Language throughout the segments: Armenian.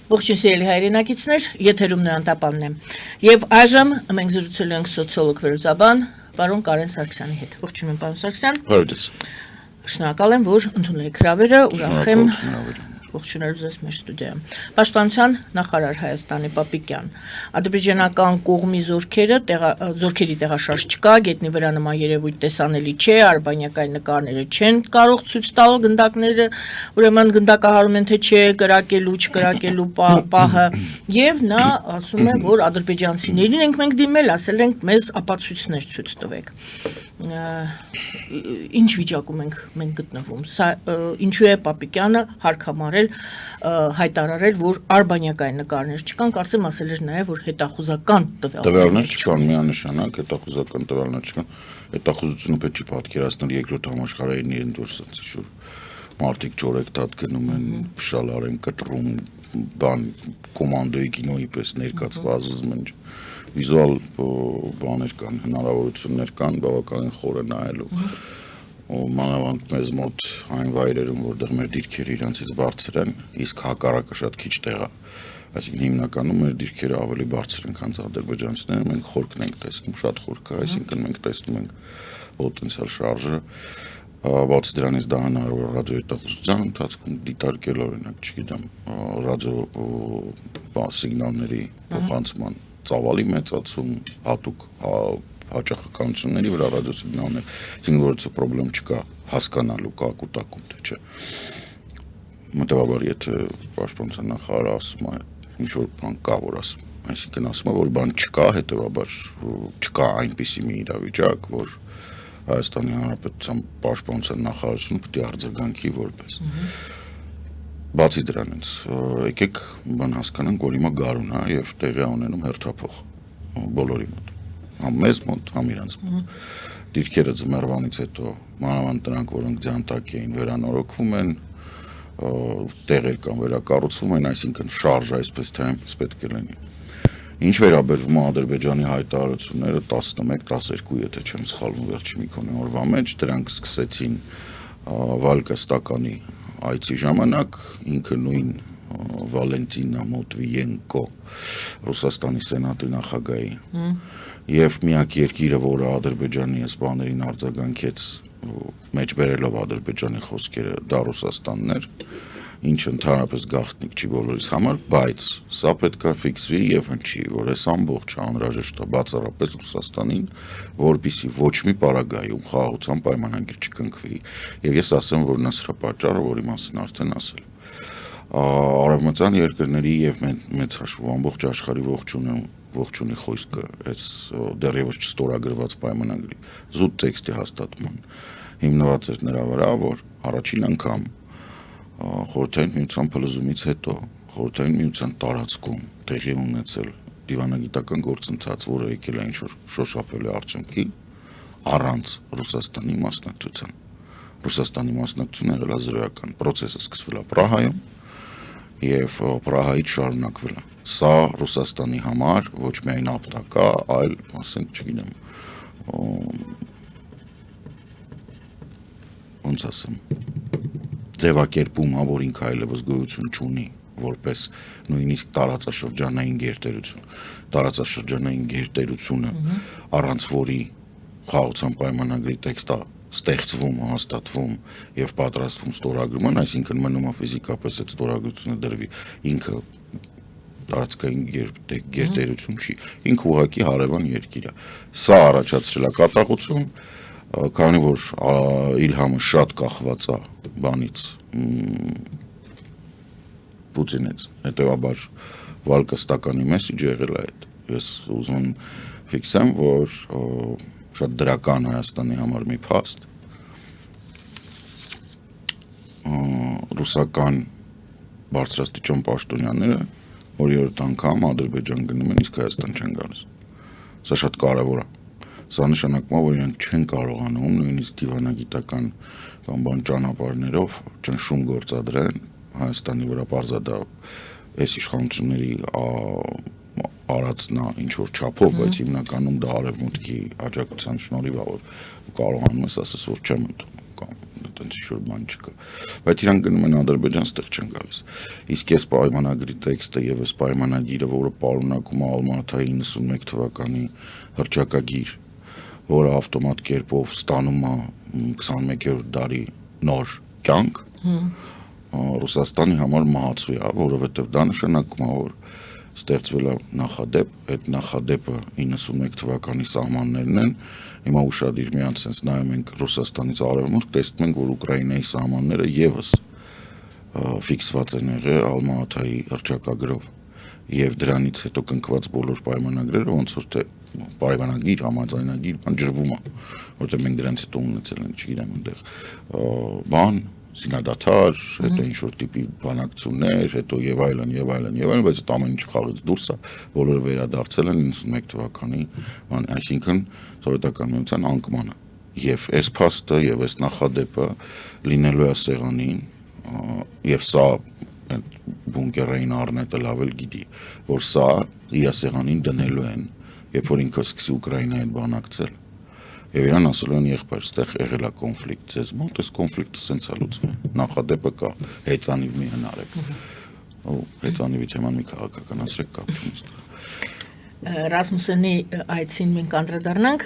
Ողջույն սիրելի հայրենակիցներ, եթերում Նոյանտապանն է։ Եվ այժմ մենք զրուցել ենք սոցիոլոգ վերլուծաբան պարոն Կարեն Սարգսյանի հետ։ Ողջույն եմ պարոն Սարգսյան։ Շնորհակալ եմ, որ ընդունել եք հրավերը, ուրախ եմ ողջունել ձեզ մեր ստուդիայում։ Պաշտպանության նախարար Հայաստանի Պապիկյան, ադրբեջանական կողմի զորքերի տեղաշարժ չկա, գետնի վրա նման երևույթ տեսանելի չէ, արբանյակային նկարները չեն կարող ցույց տալ գնդակները, ուրեմն գնդակահարում են թե չէ կրակելու, չկրակելու պահը, եւ նա ասում է, որ ադրբեջանցիներին ենք մենք դիմել, ասել ենք մեզ ապացույցներ ցույց տվեք։ Ինչ վիճակում ենք մենք գտնվում։ Սա ինչու է Պապիկյանը հարկամարել հայտարարել, որ արբանյակային նկարներ չկան, կարծեմ ասել էր նաև, որ հետախուզական տվյալներ չկան, միանշանակ հետախուզական տվյալներ չկան։ Հետախուզությունը պետք չի պատկերացնել երկրորդ համաշխարհային իրենտորսից շուտ մարդիկ ճորեկտատ գնում են, փշալար են կտրում, բան կոմանդոյի կինոյի պես ներկացված ուզում են վիզուալ բաներ կան, հնարավորություններ կան բավականին խորը նայելու։ Մանավանդ մեզ մոտ այն վայրերում, որտեղ մեր դիրքերը իրանցից բարձր են, իսկ հակառակը շատ քիչ տեղ է, այսինքն հիմնականում մեր դիրքերը ավելի բարձր են, քան ադրբեջանցիները, մենք խորքն ենք տեսնում, շատ խորք է, այսինքն մենք տեսնում ենք պոտենցիալ շարժը, բացի դրանից դա հնարավոր է ռադիոհետախուզության ընթացքում դիտարկել, օրինակ, չգիտեմ, ռադիո սիգնալների փոխանցման ծավալի մեծացում, հատուկ հաճախականությունների վրա ռադիոսիգնալներ, այսինքն որ պրոբլեմ չկա հասկանալու կակուտակում, թե չէ։ Մտավորաբար, եթե պաշտպանության նախարարը ասում է, ինչ որ բան կա, որ ասում, այսինքն ասում է, որ բան չկա, հետևաբար չկա այնպիսի մի իրավիճակ, որ Հայաստանի Հանրապետության պաշտպանության նախարարությունը պետք է արձագանքի որպես։ Բացի դրանից, եկեք բան հասկանանք, որ հիմա գարուն է եւ տեղի ունենում հերթափոխ բոլորի մոտ, համ մեզ մոտ, համ իրանց մոտ։ Դիրքերը ձմեռվանից հետո մանավանդ նրանք, որոնք ձանտակ էին, վերանորոգվում են, տեղեր կան վերակառուցվում են, այսինքն շարժ այսպես թե այնպես պետք է լինի։ Ինչ վերաբերվում է Ադրբեջանի հայտարարությունները 11-12, եթե չեմ սխալվում, վերջի մի քանի օրվա մեջ, դրանք սկսեցին Վալկաստականի այցի ժամանակ, ինքը նույն Վալենտինա Մոտվիենկո, Ռուսաստանի Սենատի նախագահի, եւ միակ երկիրը, որը Ադրբեջանի այս բաներին արձագանքեց, մեջբերելով Ադրբեջանի խոսքերը, դա Ռուսաստանն էր, ինչը ընդհանրապես գաղտնիք չի բոլորիս համար, բայց սա պետք է ֆիքսվի եւ հնչի, որ այս ամբողջը անհրաժեշտ է բացառապես Ռուսաստանին, որպեսզի ոչ մի պարագայում խաղաղության պայմանագիր չկնքվի, եւ ես ասեմ, որ նա սրա պատճառը, որի մասին արդեն ասել եմ։ Արևմտյան երկրների եւ մեծ հաշվով ամբողջ աշխարհի ողջունի խոսքը այս դեռևս չստորագրված պայմանագրի զուտ տեքստի հաստատման հիմնված էր նրա վրա, որ առաջին անգամ Խորհրդային միության փլուզումից հետո Խորհրդային միության տարածքում տեղի ունեցել դիվանագիտական գործընթաց, որը եկել է ինչ-որ շոշափելի արդյունքի առանց Ռուսաստանի մասնակցության։ Ռուսաստանի մասնակցությունը եղել է զրոյական, process-ը սկսվել է Պրահայում եւ Պրահայից շարունակվել է։ Սա Ռուսաստանի համար ոչ միայն ապտակա, այլ, ասենք, չգիտեմ, ոնց ասեմ, ձևակերպում, որ ինքը այլևս գոյություն չունի, որպես նույնիսկ տարածաշրջանային գերտերություն։ Տարածաշրջանային գերտերությունը, առանց որի խաղաղության պայմանագրի տեքստը ստեղծվում, հաստատվում եւ պատրաստվում ստորագրման, այսինքն մնում է ֆիզիկապես այդ ստորագրությունը դրվի, ինքը տարածքային գերտերություն չի, ինքը ուղղակի հարևան երկիր է։ Սա առաջացրել է կատաղություն, քանի որ Իլհամը շատ կախված է բանից Պուտինից, հետևաբար Վալկաստականի մեսիջը եղել է այդ։ Ես ուզում եմ ֆիքսեմ, որ շատ դրական Հայաստանի համար մի փաստ ռուսական բարձրաստիճան պաշտոնյաները օրիորդ անգամ Ադրբեջան գնում են, իսկ Հայաստան չեն գալիս։ Սա շատ կարևոր է։ Սա նշանակում է, որ իրենք չեն կարողանում նույնիսկ դիվանագիտական կամ բան ճանապարհներով ճնշում գործադրեն Հայաստանի վրա, բարձրադա այս իշխանությունների արածնա ինչ որ չափով, բայց հիմնականում դա արևմուտքի աջակցության շնորհիվ է, որ կարողանում ես ասես, որ չեմ ընդունում կամ այտենց ինչ-որ բան չկա։ Բայց իրանք գնում են Ադրբեջան, ստեղ չեն գալիս։ Իսկ այս պայմանագրի տեքստը եւ այս պայմանագիրը, որը պարունակում է Ալմատայի 91 թվականի հռչակագիր, որը ավտոմատ կերպով ստանում է 21-րդ դարի նոր կյանք, Ռուսաստանի համար մահացու է, որովհետև դա նշանակում է, որ ստեղծվել է նախադեպ, այդ նախադեպը 91 թվականի սահմաններն են, հիմա ուշադիր մի անցենց նայում ենք Ռուսաստանից արևմուտք, տեսնում ենք, որ Ուկրաինայի սահմանները եւս ֆիքսված են եղել Ալմատայի հռչակագրով եւ դրանից հետո կնքված բոլոր պայմանագրերը ոնց որ թե պայմանագիր, համաձայնագիր, բան ջրվում է, որտեղ մենք դրանից հետո ունեցել ենք, չգիտեմ, այնտեղ բան Սինադաթար, հետո ինչ-որ տիպի բանակցություններ, հետո եւ այլն, բայց այդ ամեն ինչը խաղից դուրս է, բոլորը վերադարձել են 91 թվականի, այսինքն Սովետական միության անկմանը։ Եվ այս փաստը եւ այս նախադեպը լինելու է սեղանին, եւ սա բունկերային առնետը լավ էլ գիտի, որ սա իր սեղանին դնելու են, երբ որ ինքը սկսի Ուկրաինայի հետ բանակցել։ Եվ իրան ասել են եղբայր, ստեղ եղել է կոնֆլիկտ, ձեզ մոտ այս կոնֆլիկտը սենց է լուծվում, նախադեպը կա, հեծանիվ մի հնարեք, հեծանիվի թեման մի քաղաքականացրեք կապ չունի ստեղ։ Ռասմուսենի այցին մենք անդրադառնանք,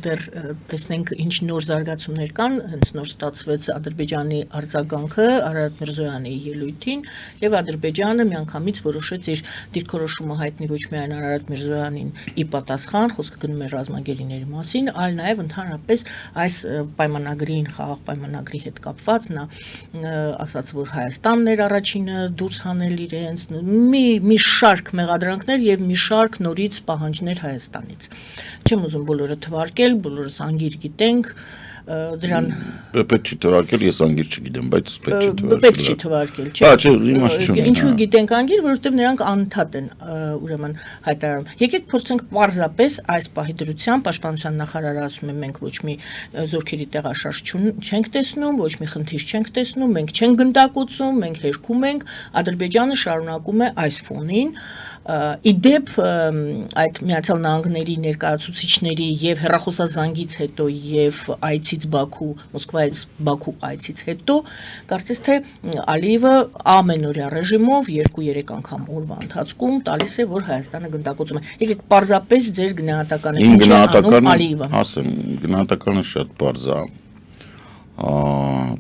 դեռ տեսնենք ինչ նոր զարգացումներ կան, հենց նոր ստացվեց Ադրբեջանի արձագանքը Արարատ Միրզոյանի ելույթին, եւ Ադրբեջանը միանգամից որոշեց իր դիրքորոշումը հայտնի ոչ միայն Արարատ Միրզոյանին ի պատասխան, խոսքը գնում է ռազմագերիների մասին, այլ նաեւ ընդհանրապես այս պայմանագրին, խաղաղ պայմանագրի հետ կապված նա ասաց, որ Հայաստանն էր առաջինը դուրս հանել իրենց, մի շարք մեղադրանքներ եւ մի շարք նորից պահանջներ Հայաստանից։ Չեմ ուզում բոլորը թվարկել, բոլորս անգիր գիտենք, դրան պետք չի թվարկել, ես անգիր չգիտեմ, բայց պետք չի թվարկել, չէ՞։ Չէ, իմաստ չունի։ Ինչու գիտենք անգիր, որովհետև նրանք անընդհատ են ուրեմն հայտարարում։ Եկեք փորձենք պարզապես այս պահի դրությամբ պաշտպանության նախարարը ասում է մենք ոչ մի զորքերի տեղաշարժ չենք տեսնում, ոչ մի խնդիր չենք տեսնում, մենք չենք գնդակոծում, մենք հերքում ենք, Ադրբեջանը շարունակում է այս ֆոնին իդեպ այդ Միացյալ Նահանգների ներկայացուցիչների եւ հեռախոսազանգից հետո եւ այցից Բաքու, Մոսկվայից Բաքու այցից հետո կարծես թե Ալիևը ամենօրյա ռեժիմով 2-3 անգամ օրվա ընթացքում տալիս է, որ Հայաստանը գնդակոծում է։ Եկեք պարզապես ձեր գնահատականը ինչ է անում Ալիևը։ Ասեմ, գնահատականը շատ պարզ է։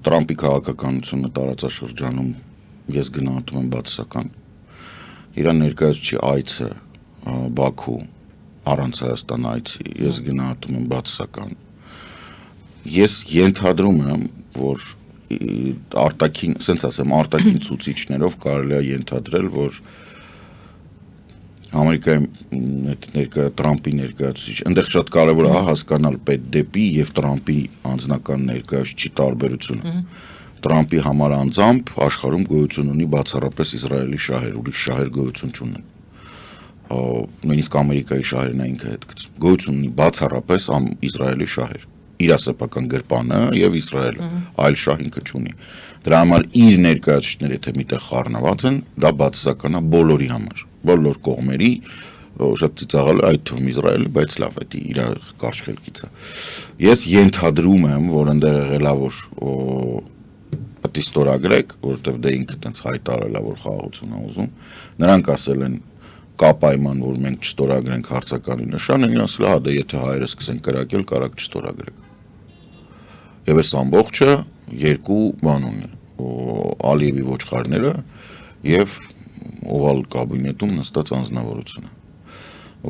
Տրամպի քաղաքականությունը տարածաշրջանում ես գնահատում եմ բացասական։ Իրան ներկայացուցիչի այցը Բաքու առանց Հայաստան այցի ես գնահատում եմ բացասական։ Ես ենթադրում եմ, որ արտաքին, ասենց ասեմ, արտաքին ցուցիչներով կարելի է ենթադրել, որ Ամերիկայի Տրամպի ներկայացուցիչ, այնտեղ շատ կարևոր է հասկանալ պետդեպի եւ Տրամպի անձնական ներկայացուցիչի տարբերությունը։ Տրամպի համար անձամբ աշխարհում գոյություն ունի բացառապես Իսրայելի շահեր, ուրիշ շահեր գոյություն չունեն։ Նույնիսկ Ամերիկայի շահերն ինքը հետ գցում։ Գոյություն ունի բացառապես Իսրայելի շահեր։ Իր ասապական գրպանը եւ Իսրայելը, այլ շահ ինքը չունի։ Դրա համար իր ներկայացուցիչները եթե միտեղ խառնված են, դա բացասական է բոլորի համար, բոլոր կողմերի, շատ ծիծաղալ է այդ թվում Իսրայելը, բայց լավ է, իր կարճ խելքից է։ Ես ենթադրում եմ, որ այնտեղ եղել է, որ պետք է ստորագրեք, որովհետև դե ինքը տենց հայտարարել է, որ խաղաղություն է ուզում։ Նրանք ասել են կա պայման, որ մենք չստորագրենք հարցականի նշան, են ասել, հա դե եթե հայերը սկսեն կրակել, կարակ չստորագրեք։ Եվ այս ամբողջը երկու բան ունի, Ալիևի ոչխարները եւ օվալ կաբինետում նստած անձնավորությունը,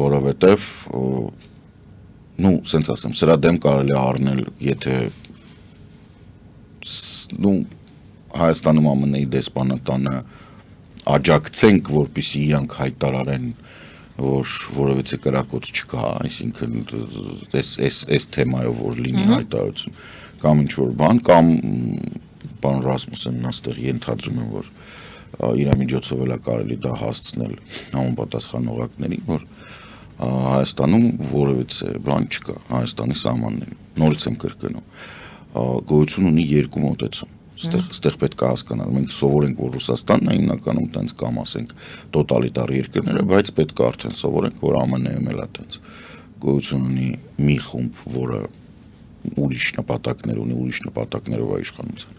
որովհետեւ սենց ասեմ, սրա դեմ կարելի է առնել, եթե Հայաստանում ԱՄՆ-ի դեսպանատանը աջակցենք, որպեսզի իրանք հայտարարեն, որ որևիցե կրակոց չկա, այսինքն այս թեմայով որ լինի հայտարարություն, կամ ինչ-որ բան, կամ պարոն Ռասմուսենն աստեղ ենթադրում եմ, որ իր միջոցով էլ է կարելի դա հասցնել համապատասխան օղակներին, որ Հայաստանում որևիցե բան չկա, Հայաստանի սահմաններին, նորից եմ կրկնում, գոյություն ունի երկու մոտեցում, ստեղ պետք է հասկանալ, մենք սովորենք, որ Ռուսաստանն է հիմնականում տենց կամ ասենք տոտալիտար երկրները, բայց պետք է արդեն սովորենք, որ ԱՄՆ-ում էլ է տենց, գոյություն ունի մի խումբ, որը ուրիշ նպատակներ ունի, ուրիշ նպատակներով է իշխանության։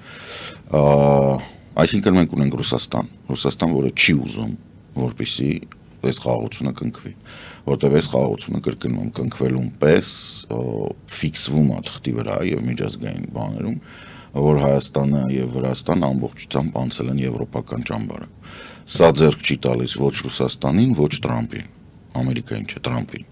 Այսինքն մենք ունենք Ռուսաստան, որը չի ուզում, որպեսզի այս խաղաղությունը կնքվի, որտեղ այս խաղաղությունը կրկնում կնքվելուն պես ֆիքսվում է թղթի վրա եւ միջազգային բաներում, որ Հայաստանը եւ Վրաստանը ամբողջությամբ անցել են եվրոպական ճամբարը։ Սա ձեռք չի տալիս ոչ Ռուսաստանին, ոչ Տրամփին, Ամերիկային չէ, Տրամփին։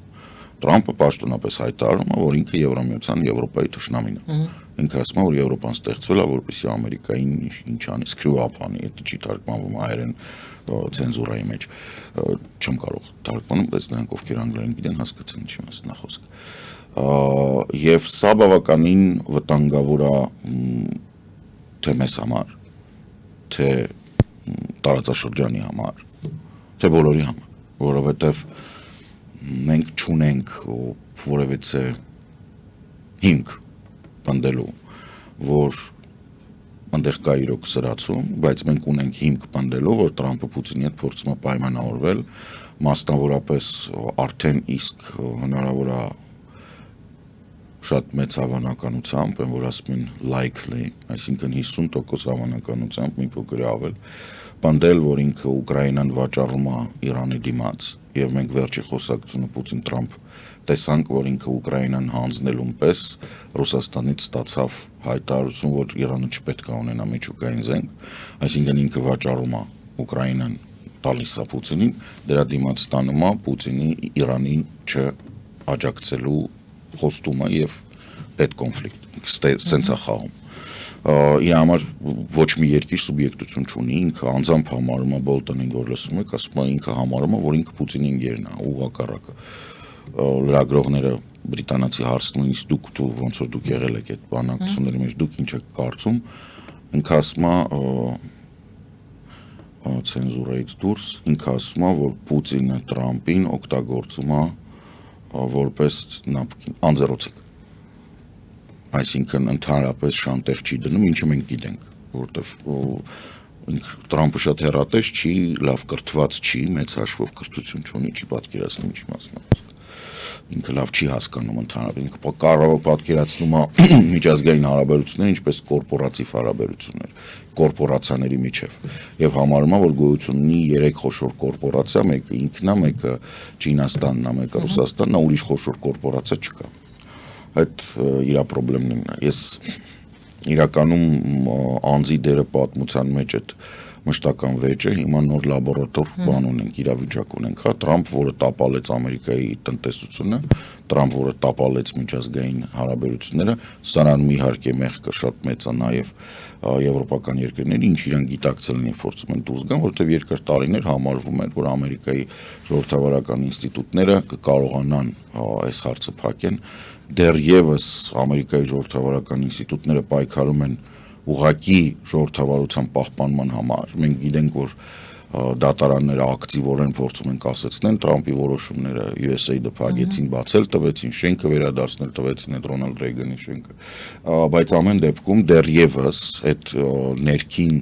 Տրամփը պաշտոնապես հայտարարում է, որ ինքը Եվրամիության Եվրոպայի թշնամին է։ Ինքը ասում է, որ Եվրոպան ստեղծվել է, որպեսզի Ամերիկային ինչ անի, screw up անի, դա չի թարգմանվում հայերեն ցենզուրայի մեջ։ Չեմ կարող թարգմանել, բայց նրանք ովքեր անգլերեն գիտեն, հասկացան ինչի մասն է խոսքը։ Եվ սա բավականին վտանգավոր է թե մեզ համար, թե տարածաշրջանի համար, թե բոլորի համար, որովհետև մենք չունենք որևէ հիմք պնդելու, որ այնտեղ կա իրոք սրացում, բայց մենք ունենք հիմք պնդելու, որ Տրամփը Պուտինի հետ փորձում է պայմանավորվել, մասնավորապես արդեն իսկ հնարավոր է շատ մեծ հավանականությամբ, որ ասում են likely, այսինքն 50% հավանականությամբ, մի փոքր ավել, պնդել, որ ինքը Ուկրաինան վաճառում է Իրանի դիմաց, եւ մենք վերջի խոսակցությունը Պուտին-Տրամփ տեսանք, որ ինքը Ուկրաինան հանձնելուն պես Ռուսաստանից ստացավ հայտարարություն, որ Իրանը չպետք է ունենա միջուկային զենք, այսինքն ինքը վաճառում է Ուկրաինան տալիս է Պուտինին, դրա դիմաց ստանում է Պուտինի Իրանին չաջակցելու խոստումը եւ այդ կոնֆլիկտ սենց է խաղում։ Իր համար ոչ մի երկիր սուբյեկտություն չունի, ինքը անձամբ համարում է Բոլտոնին, որ լսում եք, ասում է ինքը համարում է, որ ինքը Պուտինի ընկերն է, ու հակառակը։ Լրագրողները բրիտանացի հարցնում են, դուք ոնց որ դուք եղել եք այդ բանակցությունների մեջ, դուք ինչ եք կարծում, ինքը ասում է ցենզուրայից դուրս, ինքը ասում է, որ Պուտինը Տրամփին օգտագործում է որպես նապկին, անձեռոցիկ։ Այսինքն ընդհանրապես շան տեղ չի դնում, ինչը մենք գիտենք, որովհետև Տրամփը շատ հեռատես չի, լավ կրթված չի, մեծ հաշվով կրթություն չունի, չի պատկերացնում ինչի մասն է։ Ինքը լավ չի հասկանում ընդհանրապես, ինքը կարող պատկերացնում է միջազգային հարաբերություններ, ինչպես կորպորատիվ հարաբերություններ, կորպորացիաների միջև, եւ համարում է, որ գոյություն ունի 3 խոշոր կորպորացիա, մեկը ինքն է, մեկը Չինաստանն է, մեկը Ռուսաստանն է, ուրիշ խոշոր կորպորացիա չկա։ Այդ իր խնդիրն է։ Ես իրականում անձի դերը պատմության մեջ այդ մշտական վեճը, հիմա նոր լաբորատոր բան ունենք, իրավիճակ ունենք, հա, Տրամփ, որը տապալեց Ամերիկայի տնտեսությունը, Տրամփ, որը տապալեց միջազգային հարաբերությունները, սարանում իհարկե մեղքը շատ մեծ է նաև եվրոպական երկրների, ինչ իրան գիտակցել են եւ փորձում են դուրս գան, որովհետեւ երկար տարիներ համարվում էր, որ Ամերիկայի ժողովրդավարական ինստիտուտները կկարողանան այս հարցը փակեն, դեռևս Ամերիկայի ժողովրդավարական ինստիտուտները պայքարում են ուղղակի ժողովրդավարության պահպանման համար։ Մենք գիտենք, որ դատարանները ակտիվորեն փորձում են կասեցնել Տրամփի որոշումները, USAID-ը փակեցին, բացել տվեցին, շենքը վերադարձնել տվեցին այդ Ռոնալդ Ռեյգանի շենքը, բայց ամեն դեպքում դեռևս այդ ներքին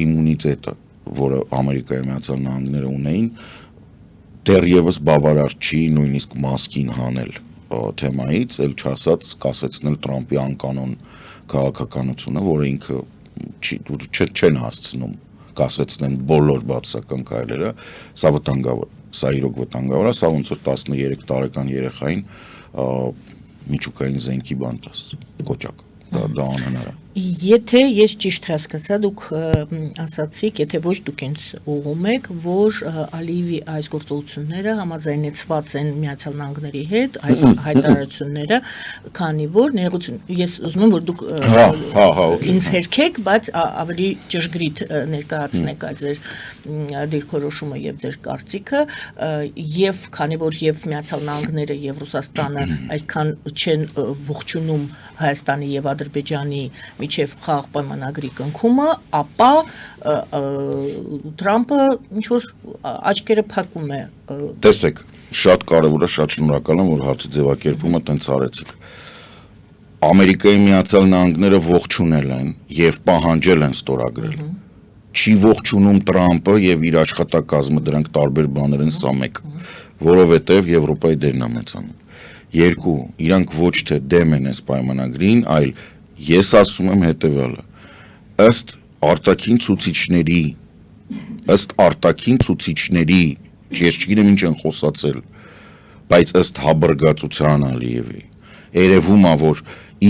իմունիտետը, որը Ամերիկայի Միացյալ Նահանգները ունեին, դեռևս բավարար չի նույնիսկ մասկին հանել թեմայից, ել չասած կասեցնել Տրամփի անկանոն քաղաքականությունը, որը ինքը չեն հասցնում կասեցնեն բոլոր բացասական քայլերը, սա վտանգավոր է, սա իրոք վտանգավոր է, սա ոնց որ 13 տարեկան երեխային միջուկային զենքի բան տաս, կոճակ, դա անհնար է։ Եթե ես ճիշտ հասկացա, դուք ասացիք, եթե ոչ դուք ինձ ուղղում եք, որ Ալիևի այս գործողությունները համաձայնեցված են Միացյալ Նահանգների հետ, այս հայտարարությունները, քանի որ ես ուզում եմ, որ դուք ինձ հերքեք, բայց ավելի ճշգրիտ ներկայացնեք այդ ձեր դիրքորոշումը եւ ձեր կարծիքը, եւ քանի որ եւ Միացյալ Նահանգները եւ Ռուսաստանը այսքան չեն ողջունում Հայաստանի եւ Ադրբեջանի միջև խաղաղ պայմանագրի կնքումը, ապա Տրամփը ինչ որ աչքերը փակում է։ Տեսեք, շատ կարևոր է, շատ շնորհակալ եմ, որ հարցի ձևակերպումը տենց արեցիք։ Ամերիկայի Միացյալ Նահանգները ողջունել են եւ պահանջել են ստորագրել։ Չի ողջունում Տրամփը եւ իր աշխատակազմը, դրանք տարբեր բաներ են, սա մեկ, որովհետեւ Եվրոպայի դերն է մեծանում։ Երկու, իրանք ոչ թե դեմ են այս պայմանագրին, այլ ես ասում եմ հետևյալը. ըստ արտաքին ցուցիչների, ես չգիտեմ ինչ են խոսացել, բայց ըստ հաբրգացության Ալիևի, երևում է, որ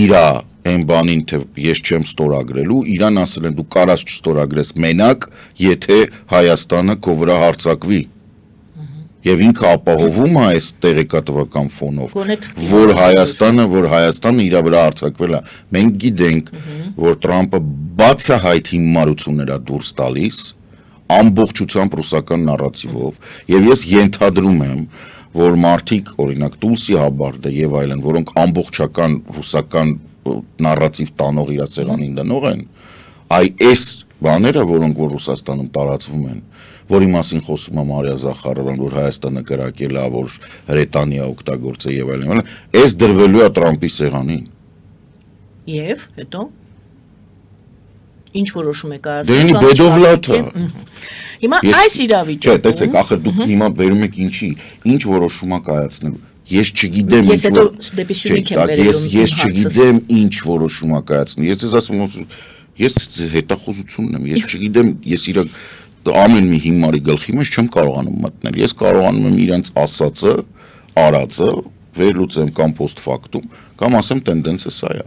իրա այն բանին, թե ես չեմ ստորագրելու, իրան ասել են դու կարաս չստորագրես մենակ, եթե Հայաստանը քո վրա հարձակվի։ Եվ ինքը ապահովում է այս տեղեկատվական ֆոնով, որ Հայաստանը իր վրա հարձակվել է։ Մենք գիտենք, որ Տրամպը բացահայտ հիմարություններ է դուրս տալիս, ամբողջությամբ ռուսական նարատիվով, եւ ես ենթադրում եմ, որ մարդիկ, օրինակ Տուլսի Հաբարդը եւ այլն, որոնք ամբողջական ռուսական նարատիվ տանող իր սեղանին դնող են, այս բաները, որոնք որ Ռուսաստանում տարածվում են, որի մասին խոսում է Մարիա Զախարովան, որ Հայաստանը կրակել է, որ հրետանիա օգտագործե եւ այլն, այս դրվելու է Տրամպի սեղանին։ Եվ հետո ինչ որոշում եք Դե բեդով լաթը։ Հիմա այս իրավիճակում։ Չէ, տեսեք, ախր դուք հիմա բերում եք ինչի, ինչ որոշում ա կայացնելու։ Ես չգիտեմ Ես հետո դեպի Սյունիք եմ բերելու։ Ես չգիտեմ ինչ որոշում ա կայացնելու։ Ես ձեզ ասում եմ, ես հետախուզությունն եմ, ես չգիտեմ, ես իրակ ամեն մի հիմարի գլխի մեջ չեմ կարողանում մտնել։ Ես կարողանում եմ իրենց ասածը, արածը վերլուծեմ կամ post-factum, կամ ասեմ տենդենսը սա է։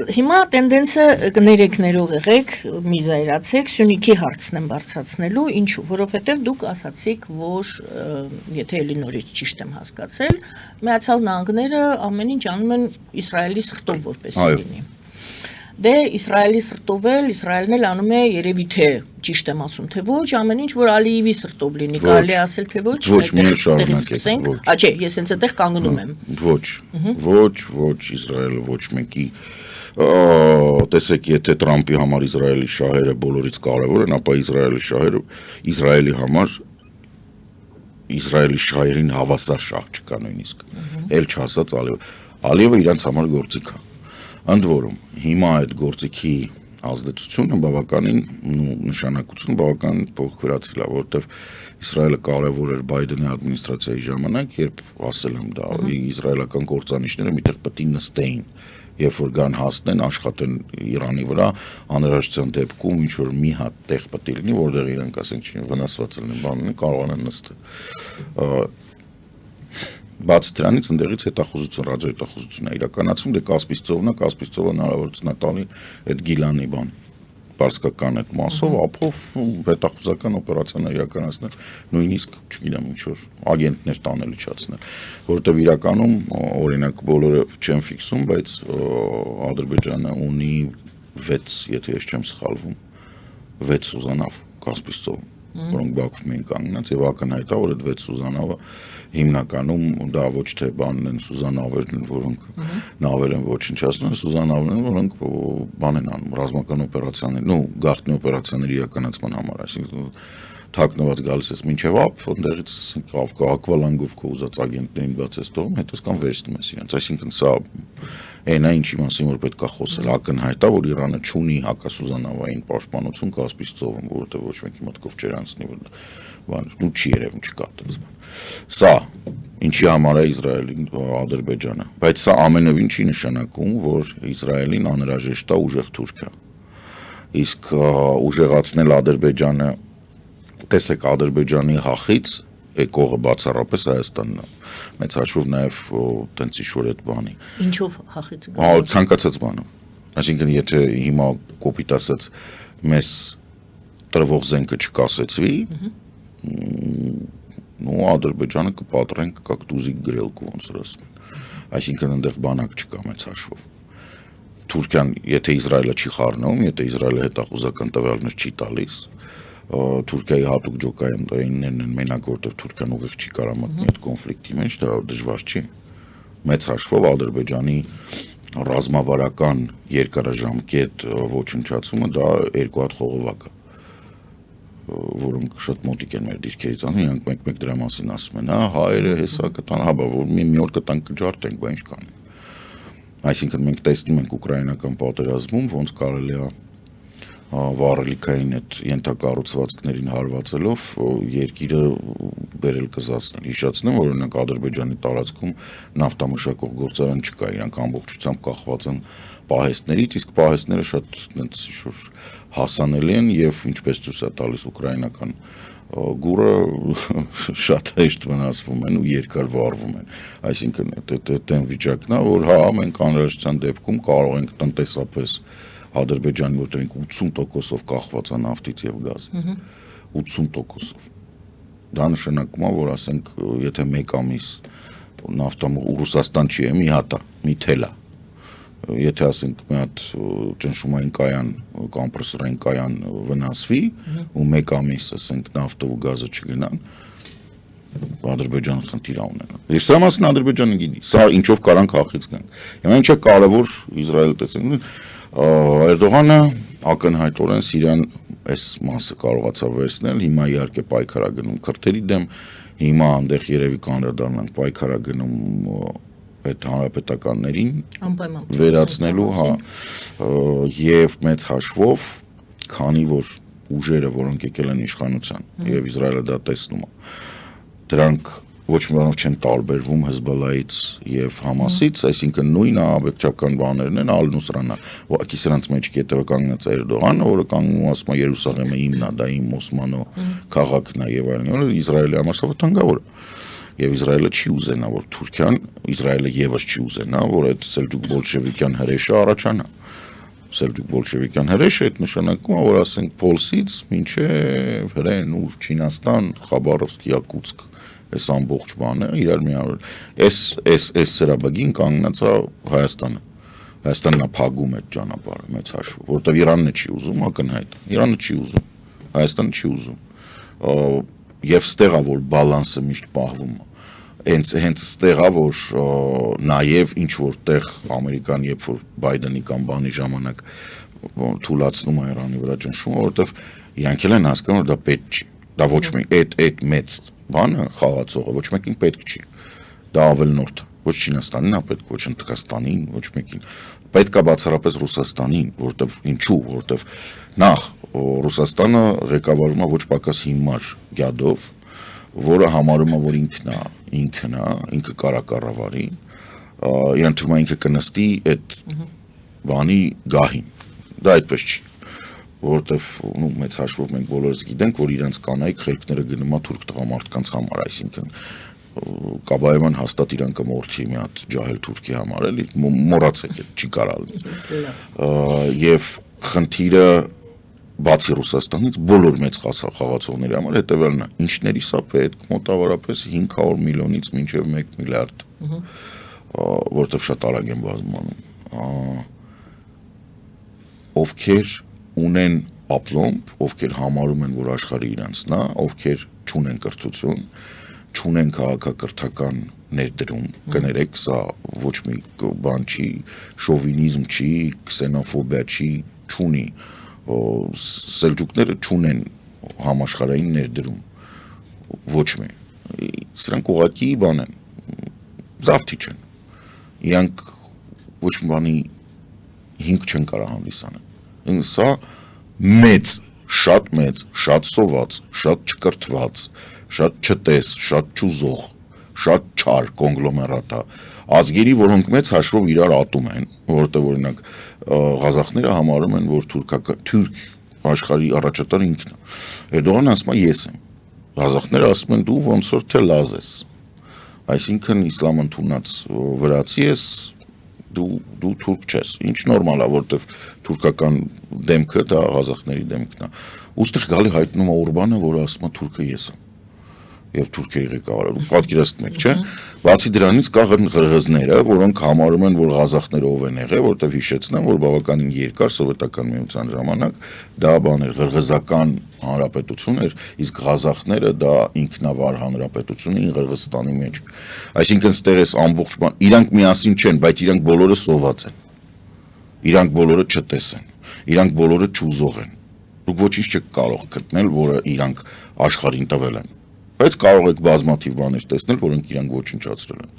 Հիմա տենդենսը կներեք ներող եղեք, մի զայրացեք, Սյունիքի հարցն եմ բարձրացնելու, ինչու, որովհետև դուք ասացիք, որ եթե էլի նորից ճիշտ եմ հասկացել, Միացյալ Նահանգները ամեն ինչ անում են Իսրայելի սրտով որպեսզի լինի։ Դե Իսրայելի սրտով էլ, Իսրայելն էլ անում է երևի թե ճիշտ եմ ասում, թե ոչ, ամեն ինչ որ Ալիևի սրտով լինի, կարելի է ասել թե ոչ, շարունակենք, ոչ։ Չէ, ես հենց այդտեղ կանգնում եմ։ Ոչ, Իսրայելը ոչ մեկի տեսեք, եթե Տրամպի համար Իսրայելի շահերը բոլորից կարևոր են, ապա Իսրայելի համար Իսրայելի շահերին հավասար շահ չկա նույնիսկ։ Էլ չասած Ալիևը իրանց համար գործիք է։ Ընդ որում, հիմա այդ գործիքի ազդեցությունը բավականին նշանակությունը բավականին փոխվեցել է, որովհետև Իսրայելը կարևոր էր Բայդենի ադմինիստրացիայի ժամանակ, երբ ասել եմ դա, իսրայելական կործանիչները միտեղ պետք է նստեին, երբ որ գան հասնեն, աշխատեն Իրանի վրա, անհրաժեշտության դեպքում ինչ որ մի հատ տեղ պետք է լինի, որտեղ իրենք ասենք վնասված լինեն, բանն կարողանան նստել։ Բաց դրանից ընդեղից հետախուզություն, ռադիոհետախուզություն է իրականացում, դե Կասպից ծովն է, Կասպից ծովը հնարավորություն է տալի այդ Գիլանի բան, պարսկական այդ մասով, ափով հետախուզական օպերացիաներ իրականացնել, նույնիսկ, չգիտեմ, ինչ որ ագենտներ տանել իջացնել, որովհետև իրականում, օրինակ, բոլորը չեն ֆիքսում, բայց Ադրբեջանը ունի 6, եթե ես չեմ սխալվում, 6 սուզանավ Կասպից ծովում, որոնք Բաքվում են կանգնած եւ ակնհայտ է, որ այդ 6 սուզանավը հիմնականում դա ոչ թե բանն են սուզանավերն են, որոնք նավեր են ոչնչացնում, սուզանավերն են, որոնք բան են անում, ռազմական օպերացիաներ, գաղտնի օպերացիաներ իրականացման համար, այսինքն թաքնված գալիս ես մինչև ափ, ընդեղից ակվալանգով քո ուզած ագենտներին բացես տողում, հետո սկան վերցնում ես իրենց, այսինքն սա այն է ինչի մասին որ պետք է խոսել, ակնհայտ է, որ Իրանը չունի հակասուզանավային պաշտպանություն Կասպից ծովում, որովհետև ոչ մեկի մտքով չէր անցնի, բան, չի երևում, չկա այդպես բան։ Սա ինչի համար է Իսրայելին Ադրբեջանը, բայց սա ամենևին չի նշանակում, որ Իսրայելին անհրաժեշտ է ուժեղ Թուրքիա։ Իսկ ուժեղացնել Ադրբեջանը, տեսեք Ադրբեջանի հախից եկողը բացառապես Հայաստանն է։ Մեծ հաշվով նաև տենց ինչ-որ այդ բանի։ Ինչով հախից գա։ Ցանկացած բանով։ Այսինքն եթե հիմա կոպիտ ասած մեզ տրվող զենքը չկասեցվի, Ադրբեջանը կպատրեն как տուզիկ գրելկու ոնց որ ասում են։ Այսինքն այնտեղ բանակ չկա մեծ հաշվով։ Թուրքիան, եթե Իսրայելը չի խառնվում, եթե Իսրայելը հետախուզական տվյալներ չի տալիս, Թուրքիայի հատուկ ջոկայիններն են մենակ, որտեղ Թուրքիան ուղիղ չի կարող մտնել այդ կոնֆլիկտի մեջ, դա դժվար չի։ Մեծ հաշվով Ադրբեջանի ռազմավարական երկարաժամկետ ոչնչացումը դա երկու հատ խողովակ է, որոնք շատ մոտիկ են մեր դիրքերից անում, իրանք մեկ դրա մասին ասում են, հայերը հեսա կտան, որ մի օր կտան կջարդենք, բա ինչ կանենք։ Այսինքն մենք տեսնում ենք ուկրաինական պատերազմում, ոնց կարելի է վառելիքային այդ ենթակառուցվածքներին հարվածելով երկիրը բերել կզածնել։ Հիշեցնեմ, որ օրինակ Ադրբեջանի տարածքում նավթամշակող գործարան չկա, իրանք ամբողջությամբ կախված են պահեստներից, իսկ պահեստները շատ այնց շուտ հասանելի են եւ ինչպես ցույց է տալիս ուկրաինական գուրը շատ հեշտ վնասվում են ու երկար վառվում են։ Այսինքն այդ վիճակն է, որ հա մենք անհրաժեշտության դեպքում կարող ենք տնտեսապես Ադրբեջանի, որտեղ 80%-ով կախված է նավթից եւ գազից։ 80%-ով։ Դա նշանակում է, որ ասենք, եթե 1 ամիս նավթամուղ Ռուսաստան չի, մի հատ է, մի թել է։ Եթե ասենք մի հատ ճնշումային կայան, կոմպրեսորային կայան վնասվի ու 1 ամիս ասենք նավթը ու գազը չգնան, Ադրբեջանը խնդիր ունենա։ Եվ սա մասն Ադրբեջանը գիտի, սա ինչով կարան քաղաքից գանք։ Հիմա ինչը կարևոր Իսրայելը տեսնում Էրդողանը ակնհայտորեն Սիրիան այս մասը կարողացավ վերցնել, հիմա իհարկե պայքարագնում քրդերի դեմ, հիմա այնտեղ երևի կանրադառնանք պայքարագնում այդ հանրապետականներին վերացնելու, հա, եւ մեծ հաշվով, քանի որ ուժերը, որոնք եկել են իշխանության, եւ Իսրայելը դա տեսնում է, դրանք ոչ մի բանով չեն տարբերվում Հեզբոլլայից եւ Համասից, այսինքն նույն աբեկչական բաներն են Ալ-Նուսրանա, ուղղակի սրանց մեջ կետը կանգնած է Էրդողանը, որը կանգնում ասում է Երուսաղեմը իմն է, դա իմ Օսմանո քաղաքն է եւ այլն, Իսրայելի համար սա վտանգավոր է։ Եվ Իսրայելը չի ուզենա, որ Թուրքիան, Իսրայելը եւս չի ուզենա, որ այդ Սելջուկ բոլշևիկյան հրեշը առաջանա։ Սելջուկ բոլշևիկյան հրեշը այդ նշանակում է, որ ասենք Պոլսից մինչև Հրեն, ուր Չինաստան, Խաբարովսկ, Յակուտսկ այս ամբողջ բանը իրար միավորել։ Այս սրաբագին կանգնած է Հայաստանը։ Հայաստանն է փակում այդ ճանապարհը մեծ հաշվով, որովհետև Իրանն չի ուզում, ակնհայտ։ Իրանը չի ուզում, Հայաստանը չի ուզում։ Եվ ստեղ է որ բալանսը միշտ պահվում է։ Հենց ստեղ է որ նաև ինչ որտեղ Ամերիկան, երբ որ Բայդենի կամ բանի ժամանակ թույլաtsնում է Իրանի վրա ճնշումը, որովհետև իրանք էլ են հասկանում, որ դա պետք չի։ Դա ոչ մի այդ մեծ բանը խաղացողը ոչ մեկին պետք չի։ Դա ավելնորդ է։ Ոչ Չինաստանին է պետք, ոչ Թուրքաստանին, ոչ մեկին։ Պետք է բացառապես Ռուսաստանին, որտեվ ինչու, որտեվ նախ Ռուսաստանը ղեկավարվում է ոչ պակաս հիմար գյադով, որը համարում է, որ ինքը կարա կառավարի, իրան թվում է ինքը կնստի այդ բանի գահին։ Դա այդպես չի, որովհետև մեծ հաշվով մենք բոլորս գիտենք, որ իրանց կանայք խելքները գնում է թուրք տղամարդկանց համար, այսինքն Կաբաևան հաստատ իրան կմորթի մի հատ ջահել թուրքի համար, էլի մոռացեք, չի կարալ։ Եվ խնդիրը բացի Ռուսաստանից բոլոր մեծ խաղացողների համար հետևելն է, ինչների սա պետք մոտավորապես 500 միլիոնից մինչև 1 միլիարդ, որտեղ շատ արագ են բազմանում, ովքեր ունեն ապլոմբ, ովքեր համարում են, որ աշխարհը իրանցն է, ովքեր չունեն կրթություն, չունեն քաղաքակրթական ներդրում, կներեք, սա ոչ մի բան չի, շովինիզմ չի, քսենոֆոբիա չի, չունի, սելջուկները չունեն համաշխարհային ներդրում, ոչ մի, սրանք ուղղակի բան են, զավթիչ են, իրանք ոչ մի բանի հիմք չեն կարող հանդիսանել, սա մեծ, շատ սոված, շատ չկրթված, շատ չտես, շատ չուզող, շատ չար կոնգլոմերատ է, ազգերի, որոնք մեծ հաշվով իրար ատում են, որտեղ օրինակ ղազախները համարում են, որ թուրք աշխարհի առաջատար ինքն է։ Էրդողանը ասում է ես եմ։ Ղազախները ասում են դու ոնց որ թե լազ ես։ Այսինքն իսլամ ընդունած վրացի ես, դու թուրք չես։ Ինչ նորմալ է, որտեղ թուրքական դեմքը դա ղազախների դեմքն է։ Ուստեղ գալի հայտնում է Օրբանը, որը ասում է թուրքը ես եմ։ Եվ Թուրքիայի ղեկավարը, պատկերացնում եք, չէ՞։ Բացի դրանից կա ղրղզները, որոնք համարում են, որ ղազախները ով են եղել, որտեղ հիշեցնեմ, որ բավականին երկար սովետական միության ժամանակ դա բաներ ղրղզական հանրապետություն էր, իսկ ղազախները դա ինքնավար հանրապետություն էին Ղրղզստանի մեջ։ Այսինքն ստեղ էս ամբողջ բան, իրանք միասին չեն, բայց իրանք բոլորը սոված են։ Իրանք բոլորը չտես են, իրանք բոլորը չուզող են։ Դուք ոչինչ չեք կարող գտնել, որը իրանք աշխարհին տվել են։ Բայց կարող եք բազմաթիվ բաներ տեսնել, որոնք իրանք ոչնչացրել են։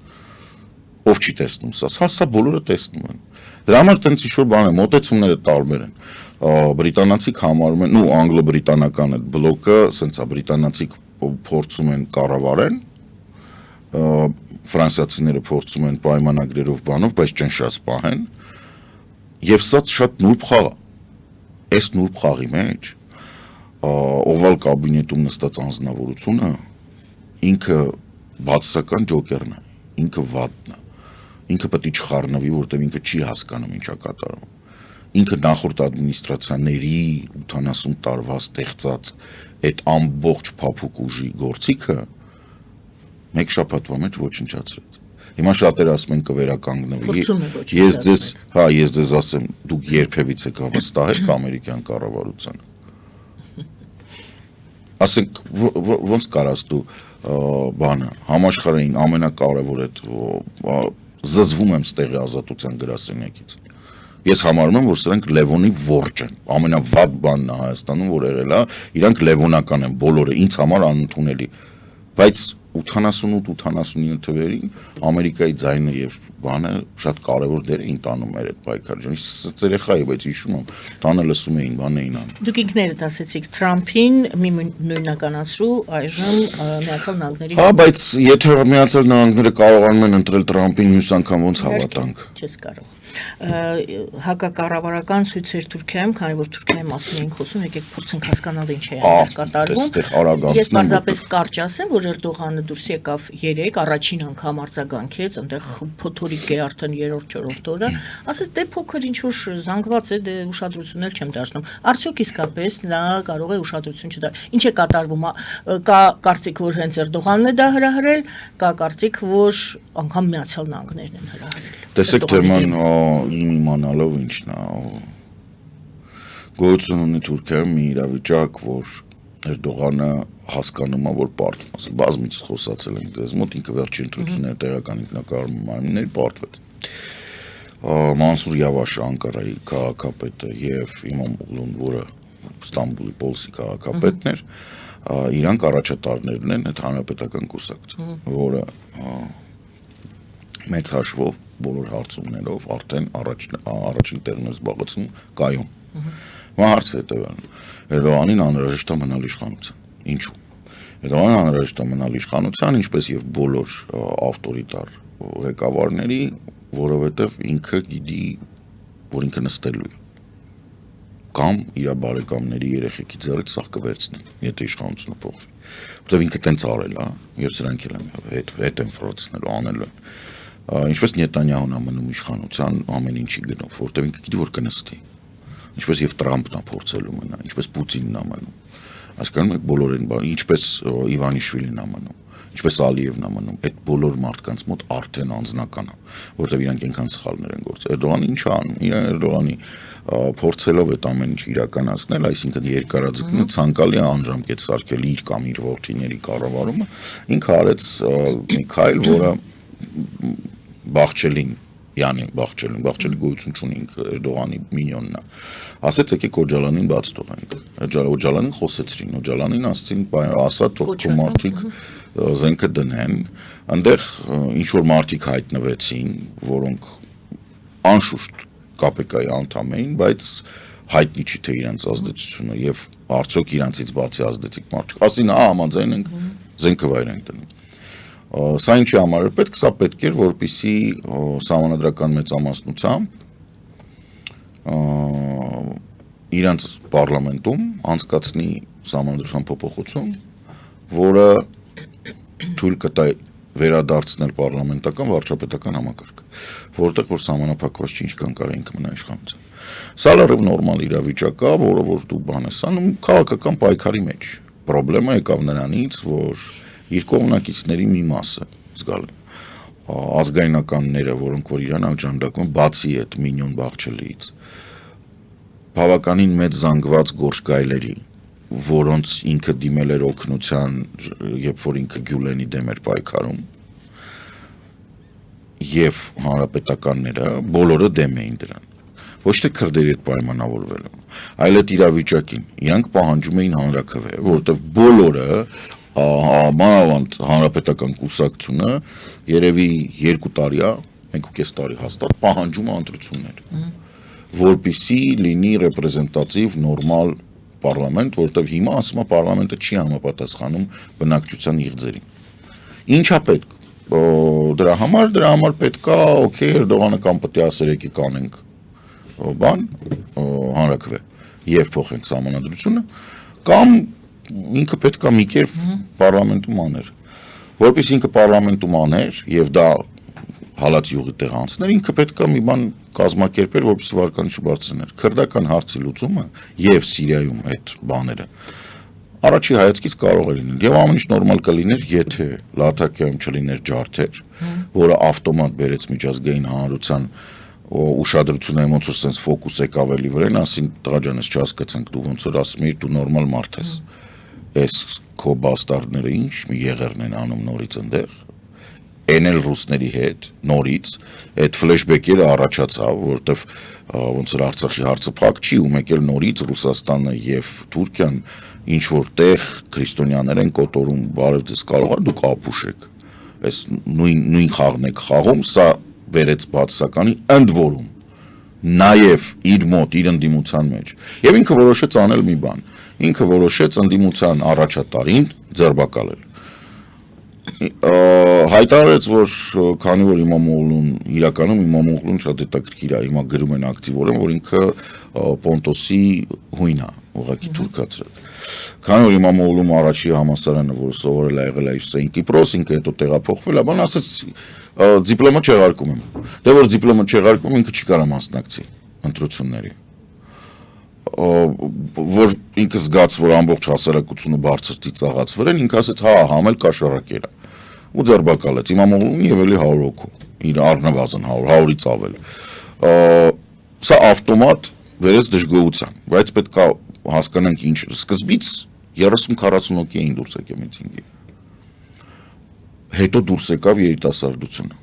ով չի տեսնում սա բոլորը տեսնում են։ Դրա համար տենց ինչ-որ բան է, մոտեցումները տարբեր են։ Բրիտանացիք համարում են, ու անգլո-բրիտանական այդ բլոկը, սենց է, բրիտանացիք փորձում են կառավարեն, ֆրանսիացիները փորձում են պայմանագրերով բանով, բայց ճնշած պահեն, եւ սա շատ նուրբ խաղ է։ Այս նուրբ խաղի մեջ օվալ կաբինետում նստած անձնավորությունը ինքը բացասական ջոկերն է, ինքը վատն է, ինքը պետք է չխառնվի, որտեղ ինքը չի հասկանում ինչա կատարում։ Ինքը նախորդ ադմինիստրացիաների 80 տարվա ստեղծած այդ ամբողջ փափուկ ուժի գործիքը մեկ շաբաթվա մեջ ոչնչացրեց։ Հիմա շատերը ասում են կվերականգնվի։ Ես ձեզ ասեմ, դուք երբևից եք վստահել ամերիկյան կառավարությանը։ Ասենք ոնց կարաս դու բանը համաշխարհային ամենակարևոր այդ զզվում եմ ստեղի ազատության գրասենյակից։ Ես համարում եմ, որ սրանք Լևոնի որջն են, ամենավատ բանն է Հայաստանում, որ եղել է, իրանք լևոնական են բոլորը, ինձ համար անընդունելի, բայց 88-89 թվերին Ամերիկայի ձայնը եւ բանը շատ կարևոր դեր էին տանում մեր այդ պայքարը։ Երեխա է, բայց հիշում եմ, տանը լսում էին, բան էին անում։ Դուք ինքներդ ասեցիք Թրամփին մի նույնականացրու այժմ Միացյալ Նահանգների։ Հա, բայց եթե Միացյալ Նահանգները կարողանում են ընտրել Թրամփին, մյուս անգամ ոնց հավատանք։ Չես կարող։ Հակակառավարական ցույցեր Թուրքիայում, քանի որ Թուրքիայի մասին ենք խոսում, եկեք փորձենք հասկանալ ինչ է այնտեղ կատարվում։ Ես պարզապես կարճ ասեմ, որ Էրդողանը դուրս եկավ 3 առաջին անգամ արձագանքեց, այնտեղ փոթորիկ է արդեն 3-4 օրը, ասես դե փոքր ինչ որ զանգված է, դե ուշադրություն էլ չեմ դարձնում։ Արդյոք իսկապես նա կարող է ուշադրություն չդա։ Ինչ է կատարվում, կա կարծիք, որ հենց Էրդողանն է դա հրահրել, կա կարծիք, որ անգամ Միացյալ Նահանգներն են հրահրել։ Տեսեք թեման իմ իմանալով ինչն է, գոյություն ունի Թուրքիայում մի իրավիճակ, որ Էրդողանը հասկանում է, որ պարտվում է, բազմից խոսացել ենք ձեզ մոտ, ինքը վերջին ընտրությունները տեղական ինքնակառավարման մարմինների պարտվեց։ Մանսուր Յավաշը Անկարայի քաղաքապետը եւ Իմամօղլուն, որը Ստամբուլի Պոլսի քաղաքապետն էր, իրանք առաջատարներն են այդ հանրապետական կուսակցության, որը մեծ հաշվով բոլոր հարցումներով արդեն առաջին տեղն է զբաղեցնում կայուն։ Հիմա հարցը հետևյալն է. Էրդողանին անհրաժեշտ է մնալ իշխանության։ Ինչու՞։ Էրդողանին անհրաժեշտ է մնալ իշխանության, ինչպես եւ բոլոր ավտորիտար ղեկավարների, որովհետեւ ինքը գիտի, որ ինքը նստելու է։ Կամ իր բարեկամների երեխեքի ձեռից սաղ կվերցնեն, եթե իշխանությունը փոխվի։ Որտեւ ինքը տենց արել է, եւ սրանք էլ հետ են ֆրոցնելու, անելու են։ Ինչպես Նետանյահուն ամնում իշխանության ամեն ինչի գնով, որտեղ ինքը գիտի որ կնստի։ Ինչպես եւ Տրամփն է փորձելու մնա, ինչպես Պուտինն է մնում։ Հասկանում եք բոլորին բան, ինչպես Իվանիշվիլին է մնում, ինչպես Ալիևն է մնում, այդ բոլոր մարդկանց մոտ արդեն անձնական է, որտեղ իրանք այնքան սխալներ են գործել։ Էրդողանը ինչ է անում։ Էրդողանի փորձելով այդ ամեն ինչ իրականացնել, այսինքն երկարաձգնել ցանկալի անժամկետ սարքել իր կամ իր որդիների կառավարումը, ինքը արեց մի քայլ, որը Բախչելին գոյություն չունի Էրդողանի մինյոնն է։ Ասեց եկեք Օջալանին բաց թողենք։ Օջալանին խոսեցրին, Օջալանին ասցին, ասա թող քո մարդիկ զենքը դնեն, այնտեղ ինչ որ մարդիկ հայտնվեցին, որոնք անշուշտ KPK-ի անդամ էին, բայց հայտնի չի թե իրենց ազդեցությունը եւ արդյոք իրանցից բացի ազդեցիկ մարդիկ։ Ասին, համաձայն ենք, զենքը վայր ենք դնում։ Սա ինչի համար է պետք, սա պետք էր, որպեսզի սահմանադրական մեծամասնությամբ իրանց պարլամենտում անցկացնի սահմանադրական փոփոխություն, որը թույլ կտա վերադարձնել պարլամենտական վարչապետական համակարգը, որտեղ որ սահմանափակված չի ինչքան կարող ինքը մնա իշխանության։ Սա լրիվ նորմալ իրավիճակ է, որը որ դու բան ես անում քաղաքական պայքարի մեջ։ Պրոբլեմը եկավ նրանից, որ իր կողմնակիցների մի մասը զգալի ազգայնականները, որոնք որ իրան աջանդակում բացի այդ մինյոն Բախչելիից, բավականին մեծ զանգված գործգայլերի, որոնց ինքը դիմել էր օգնության, երբ որ ինքը Գյուլենի դեմ էր պայքարում, եւ հանրապետականները բոլորը դեմ էին դրան։ Ոչ թե քրդերի հետ պայմանավորվելու, այլ այդ իրավիճակին իրանք պահանջում էին հանրաքվե, որովհետեւ բոլորը մանավանդ հանրապետական կուսակցությունը երևի 2 տարի է 1.5 տարի հաստատ պահանջում է ընտրություններ, որպեսզի լինի ռեպրեզենտատիվ նորմալ պարլամենտ, որտեղ հիմա ասում է պարլամենտը չի համապատասխանում բնակչության իղձերին։ Ինչա պետք։ Դրա համար պետք է, օքեյ, Էրդողանը կամ պետք է ասեր եկի կանենք բան, հանրաքվե եւ փոխենք սահմանադրությունը, կամ ինքը պետք է մի կերպ պարլամենտում աներ։ Որպես ինքը պարլամենտում աներ եւ դա հալած յուղի տեղ անցներ, ինքը պետք է մի բան կազմակերպեր, որպես վարկանիշը բարձրներ։ Քրդական հարցի լուծումը եւ Սիրիայում այդ բաները առաջի հայացքից կարող է լինել։ Եվ ամեն ինչ նորմալ կլիներ, եթե Լաթակիայում չլիներ ջարդեր, որը ավտոմատ բերեց միջազգային հանրության ուշադրությունը ոնց որ sense ֆոկուս եկավ էլի վրան, ասին տղա ջան, ես չհասկացանք դու ոնց որ ասում ես դու նորմալ մարդ ես։ Այս քո բաստարդները ինչ մի եղերն են անում նորից այնտեղ, էնել ռուսների հետ նորից, այդ ֆլեշբեքերը առաջացավ, որովհետև ոնց որ Արցախի հարցը փակ չի, ու մեկ էլ նորից Ռուսաստանը եւ Թուրքիան ինչ որտեղ քրիստոնյաներ են կոտորում, բարև ձեզ կարող է դուք ապուշ եք։ Այս նույն խաղն եք խաղում, սա բերեց բացականի ընդ որում նաև իր մոտ իր ընդդիմության մեջ եւ ինքը որոշեց անել մի բան, ինքը որոշեց ընդդիմության առաջատարին ձերբակալել, հայտարարեց, որ քանի որ Իմամ Օղլուն իրականում Իմամ Օղլուն շատ հետաքրքիր է, հիմա գրում են ակտիվորեն, որ ինքը Պոնտոսի հույն է, ուղղակի թուրքացրած։ Քանի որ Իմամ Օղլում առաջի համալսարանը, որ սովորել է եղել է Հյուսիսային Կիպրոս, ինքը հետո տեղափոխվել է, բան ասաց դիպլոմը չեղարկում եմ։ Դե որ դիպլոմը չեղարկում, ինքը չի կարող մասնակցի ընտրությունների։ Որ ինքը զգաց, որ ամբողջ հասարակությունը բարձր ծիծաղաց վրան, ինքը ասաց, հա, համել կաշառակեր է։ Ու ձերբակալեց Իմամ Օղլունի եւ էլի 100 հոգու, իր առնվազն 100-ից ավել։ Սա ավտոմատ վերեց դժգոհության, բայց պետք է հասկանանք ինչ սկզբից 30-40 հոգի էին դուրս եկել միտինգի։ Հետո դուրս եկավ երիտասարդությունը։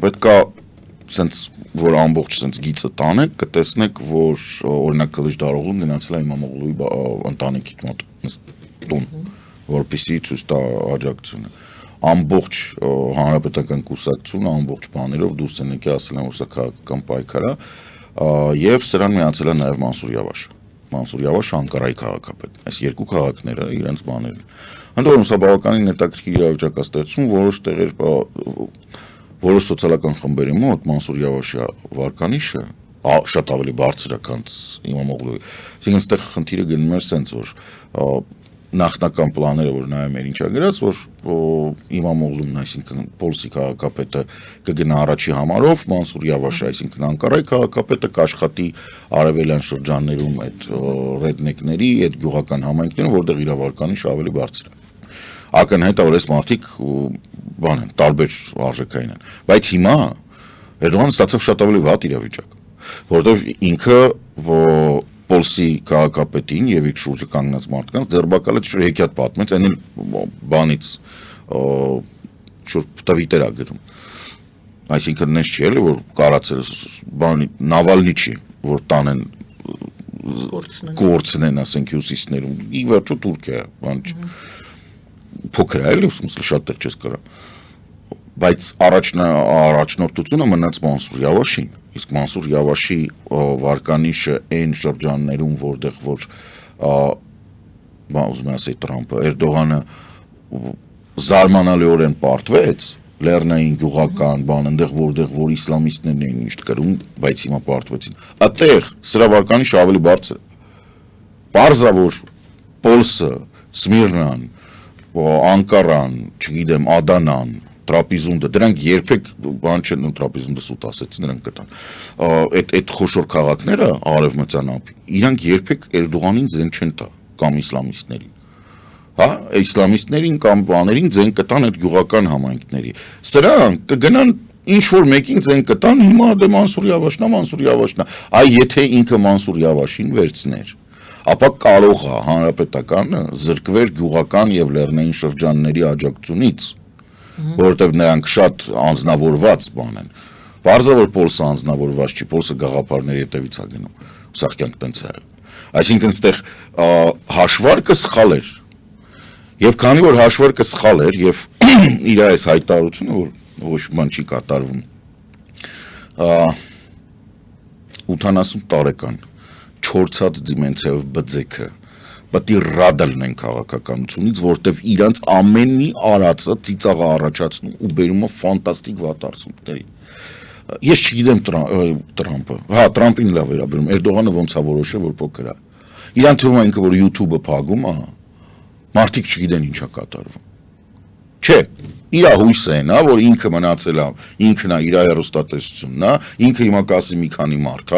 Պետք է sense որ ամբողջ sense գիծը տանեք, կտեսնեք, որ օրինակ Քլիչ Դարողուն գնացել է Իմամ Օղլուի ընտանիքի մոտ տուն, որպեսզի ցույց տա աջակցությունը։ Ամբողջ հանրապետական կուսակցությունը ամբողջ բաներով դուրս են եկել, ասել են, որ սա քաղաքական պայքար է, եւ սրան միացել է նաեւ Մանսուր Յավաշը։ Մանսուր Յավաշը Անկարայի քաղաքապետ։ Այս երկու քաղաքները իրենց բաներն։ Ընդ որում սա բավականին հետաքրքիր իրավիճակ է ստեղծում, որոշ տեղեր որոշ սոցիալական խմբերի մոտ Մանսուր Յավաշի վարկանիշը շատ ավելի բարձր է, քան Իմամ Օղլուի։ Այսինքն այստեղ խնդիրը գնում է sense, որ նախնական պլանները, որ նայում էր ինչա գրած, որ Իմամ Օղլումն, այսինքն Պոլսի քաղաքապետը կգնա առաջի համարով, Մանսուր Յավաշը, այսինքն Անկարայի քաղաքապետը կաշխատի արևելյան շրջաններում այդ ռեդնեկների, այդ գյուղական համայնքներում, որտեղ իրավարկանիշը ավելի բարձր է։ Ակնհայտ է, որ այս մարդիկ բան են, տարբեր արժեքային են, բայց հիմա Էրդողանը ստացավ շատ ավելի վատ իրավիճակ, որովհետև ինքը Պոլսի քաղաքապետին եւ իր շուրջը կանգնած մարդկանց ձերբակալեց, շուտ հեքիաթ պատմեց, այն բանից շուտ տվիտեր ա գրում։ Այսինքն նես չի էլի, որ կարացել բանի Նավալնի չի, որ տանեն կորցնեն, ասենք հյուսիսներում, ի վերջո Թուրքիա, բան չի։ Փոքր է էլի, ուսումս շատ տեղ չես կարա։ Բայց առաջնորդությունը մնաց Մանսուր Յավաշին, իսկ Մանսուր Յավաշի վարկանիշը այն շրջաններում, որտեղ որ ուզում եմ ասել Տրամպը, Էրդողանը զարմանալիորեն պարտվեց, լեռնային գյուղական բան, այնտեղ որտեղ որ իսլամիստներն էին միշտ կրում, բայց հիմա պարտվեցին։ Այդտեղ սրա վարկանիշը ավելի բարձր է։ Պարզա որ Պոլսը, Սմիրնան, Անկարան, չգիտեմ, Ադանան, Տրապիզունդը, դրանք երբեք բան չեն, Տրապիզունդը սուտ ասեցին, նրանք կտան։ Այդ խոշոր քաղաքները արևմտյան ափի, իրանք երբեք Էրդողանին ձեն չեն տա, կամ իսլամիստներին։ Հա, իսլամիստներին կամ բաներին ձեն կտան այդ գյուղական համայնքների։ Սրանք կգնան ինչ որ մեկին ձեն կտան, հիմա դե Մանսուր Յավաշն է, այ եթե ինքը Մանսուր Յավաշին վերցներ, ապա կարող է հանրապետականը զրկվեր գյուղական եւ լեռնային շրջանների աջակցությունից, որովհետեւ նրանք շատ անձնավորված բան են։ Բարձր որ Պոլսը անձնավորված չի, Պոլսը գաղափարների հետևից է գնում։ Սա կյանք տենց է։ Այսինքն այստեղ հաշվարկը սխալ էր։ Եվ քանի որ հաշվարկը սխալ էր եւ իր այս հայտարարությունը, որ ոչ բան չի կատարվում։ 80 տարեկան 4-ած դիմենցիայով բձեքը պետք է ռադա լինեն քաղաքականությունից, որտեվ իրանց ամեն մի արածը ծիծաղ առաջացնում ու բերում է ֆանտաստիկ վատ արդյունքների։ Ես չգիտեմ Տրամպը, Տրամպին լավ վերաբերում, Էրդողանը ոնց է որոշել, որ փոքր է։ Իրան թվում է ինքը, որ YouTube-ը փակում է, մարդիկ չգիտեն ինչ է կատարվում։ Չէ, իր հույսը են, որ ինքը մնացել է, ինքն է իր հեռուստատեսությունն է, ինքը հիմա կասի մի քանի մարդ,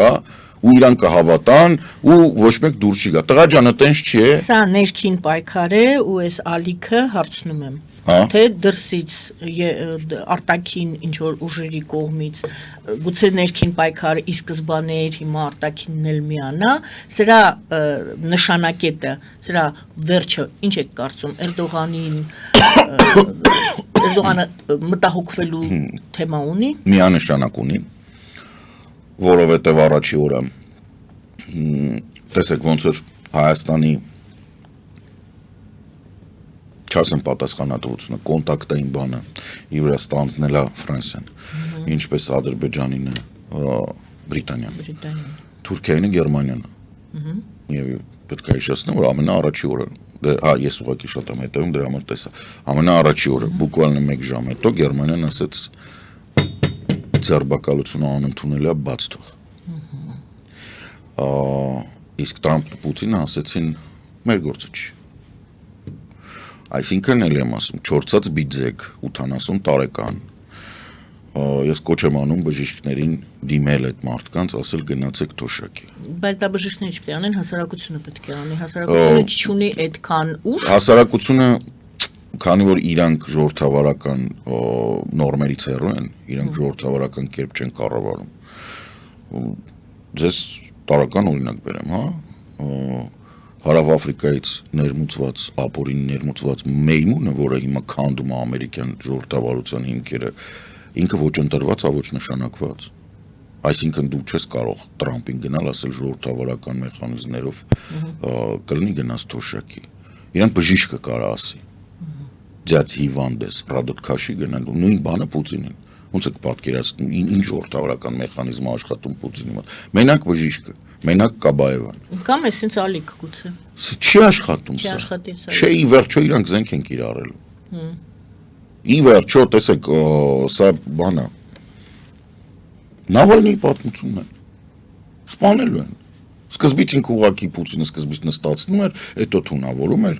ու իրան կհավատան ու ոչ մեկ դուրս չի գա։ Տղա ջանը տենց չի է։ Սա ներքին պայքար է ու այս ալիքը հարցնում եմ։ Թե դրսից արտաքին ինչ որ ուժերի կողմից գուցե ներքին պայքարը ի սկզբանե էր, հիմա արտաքինն էլ միանա, սրա նշանակետը, սրա վերջը ինչ եք կարծում, Էրդողանը մտահոգվելու թեմա ունի։ Միանշանակ ունի, որովհետև առաջի օրը տեսեք ոնց որ Հայաստանի չասեմ պատասխանատվությունը, կոնտակտային բանը իր վրա ստանձնել է Ֆրանսիան, ինչպես Ադրբեջանին է Բրիտանիան, Թուրքիային է Գերմանիան, եւ պետք է հիշեցնեմ, որ ամենաառաջի օրը, ես ուղղակի շատ եմ հետևում դրա համար տեսա, ամենաառաջի օրը, բուկվալն 1 ժամ հետո Գերմանիան ասեց ձերբակալությունը անընդունելի է, բաց թող։ Իսկ Տրամփն ու Պուտինը ասեցին մեր գործը չի։ Այսինքն էլ եմ ասում 4-ած բիձեկ 80 տարեկան ես կոչ եմ անում բժիշկներին դիմել այդ մարդկանց, ասել գնացեք թոշակի։ Բայց դա բժիշկները չպետք է անեն, հասարակությունը պետք է անի, հասարակությունը չունի այդքան ուժ։ Հասարակությունը, քանի որ իրանք ժողովրդավարական նորմերից հեռու են, իրանք ժողովրդավարական կերպ չեն կառավարում։ Ձեզ տարական օրինակ բերեմ, Հարավ Աֆրիկայից ներմուծված, ապօրին ներմուծված մեյմունը, որը հիմա քանդում է ամերիկյան ժողովրդավարության հիմքերը, ինքը ոչ ընտրված, ոչ նշանակված։ Այսինքն դու չես կարող Տրամպին գնալ, ասել ժողովրդավարական մեխանիզմներով կլինի գնաց թոշակի։ Իրան բժիշկը կարա ասի։ Ձյաց հիվանդ ես, ռադոտ-քաշի գնալ, նույն բանը Պուտինին։ Ոնց եք պատկերացնում, ինչ ժողովրդավարական մեխանիզմ է աշխատում Պուտինի մոտ։ Մենակ բժիշկը, մենակ Կաբաևան։ Կամ էսենց ալիք գուցե։ Չի աշխատում սա։ Չէ, ի վերջո իրանք զենք են կիրառել։ Ի վերջո, տեսեք, սա բանը Նավալնիի պատմությունն է։ Սպանելու են։ Սկզբից ինքը ուղղակի Պուտինը սկզբից նստածնում էր, հետո թունավորում էր,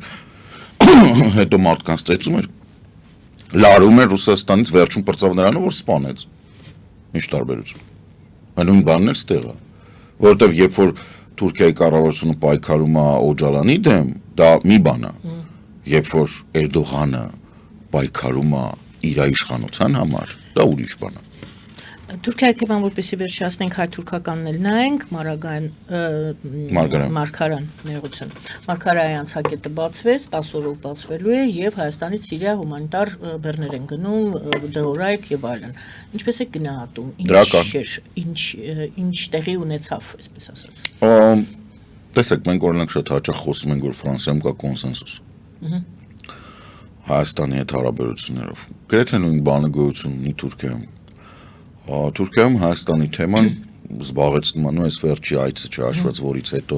հետո մարդկանց ծեծում էր, լարում էր Ռուսաստանից, վերջում պրծավ նրանով, որ սպանեց։ Ինչ տարբերություն։ Նույն բանն էլ ստեղ է, որովհետև երբ որ Թուրքիայի կառավարությունը պայքարում է Օջալանի դեմ, դա մի բան է։ Երբ որ Էրդողանը պայքարում է իր իշխանության համար, դա ուրիշ բան է։ Թուրքիայի թեման որպեսի վերջացնենք հայ-թուրքականն էլ նայենք, Մարգարան, ներողություն։ Մարգարայի անցակետը բացվեց, 10 օրով բացվելու է եւ Հայաստանից Սիրիա հումանիտար բեռներ են գնում, դեորայք եւ այլն։ Ինչպես է գնահատում, ինչ տեղի ունեցավ, այսպես ասած։ Տեսեք, մենք օրինակ շատ հաճախ խոսում ենք, որ Ֆրանսիայում կա կոնսենսուս։ Հայաստանի հետ հարաբերություններով։ Գրեթե նույն բանը գոյություն ունի Թուրքիայում։ Թուրքիայում Հայաստանի թեման զբաղեցնում է այս վերջի այցը չհաշված, որից հետո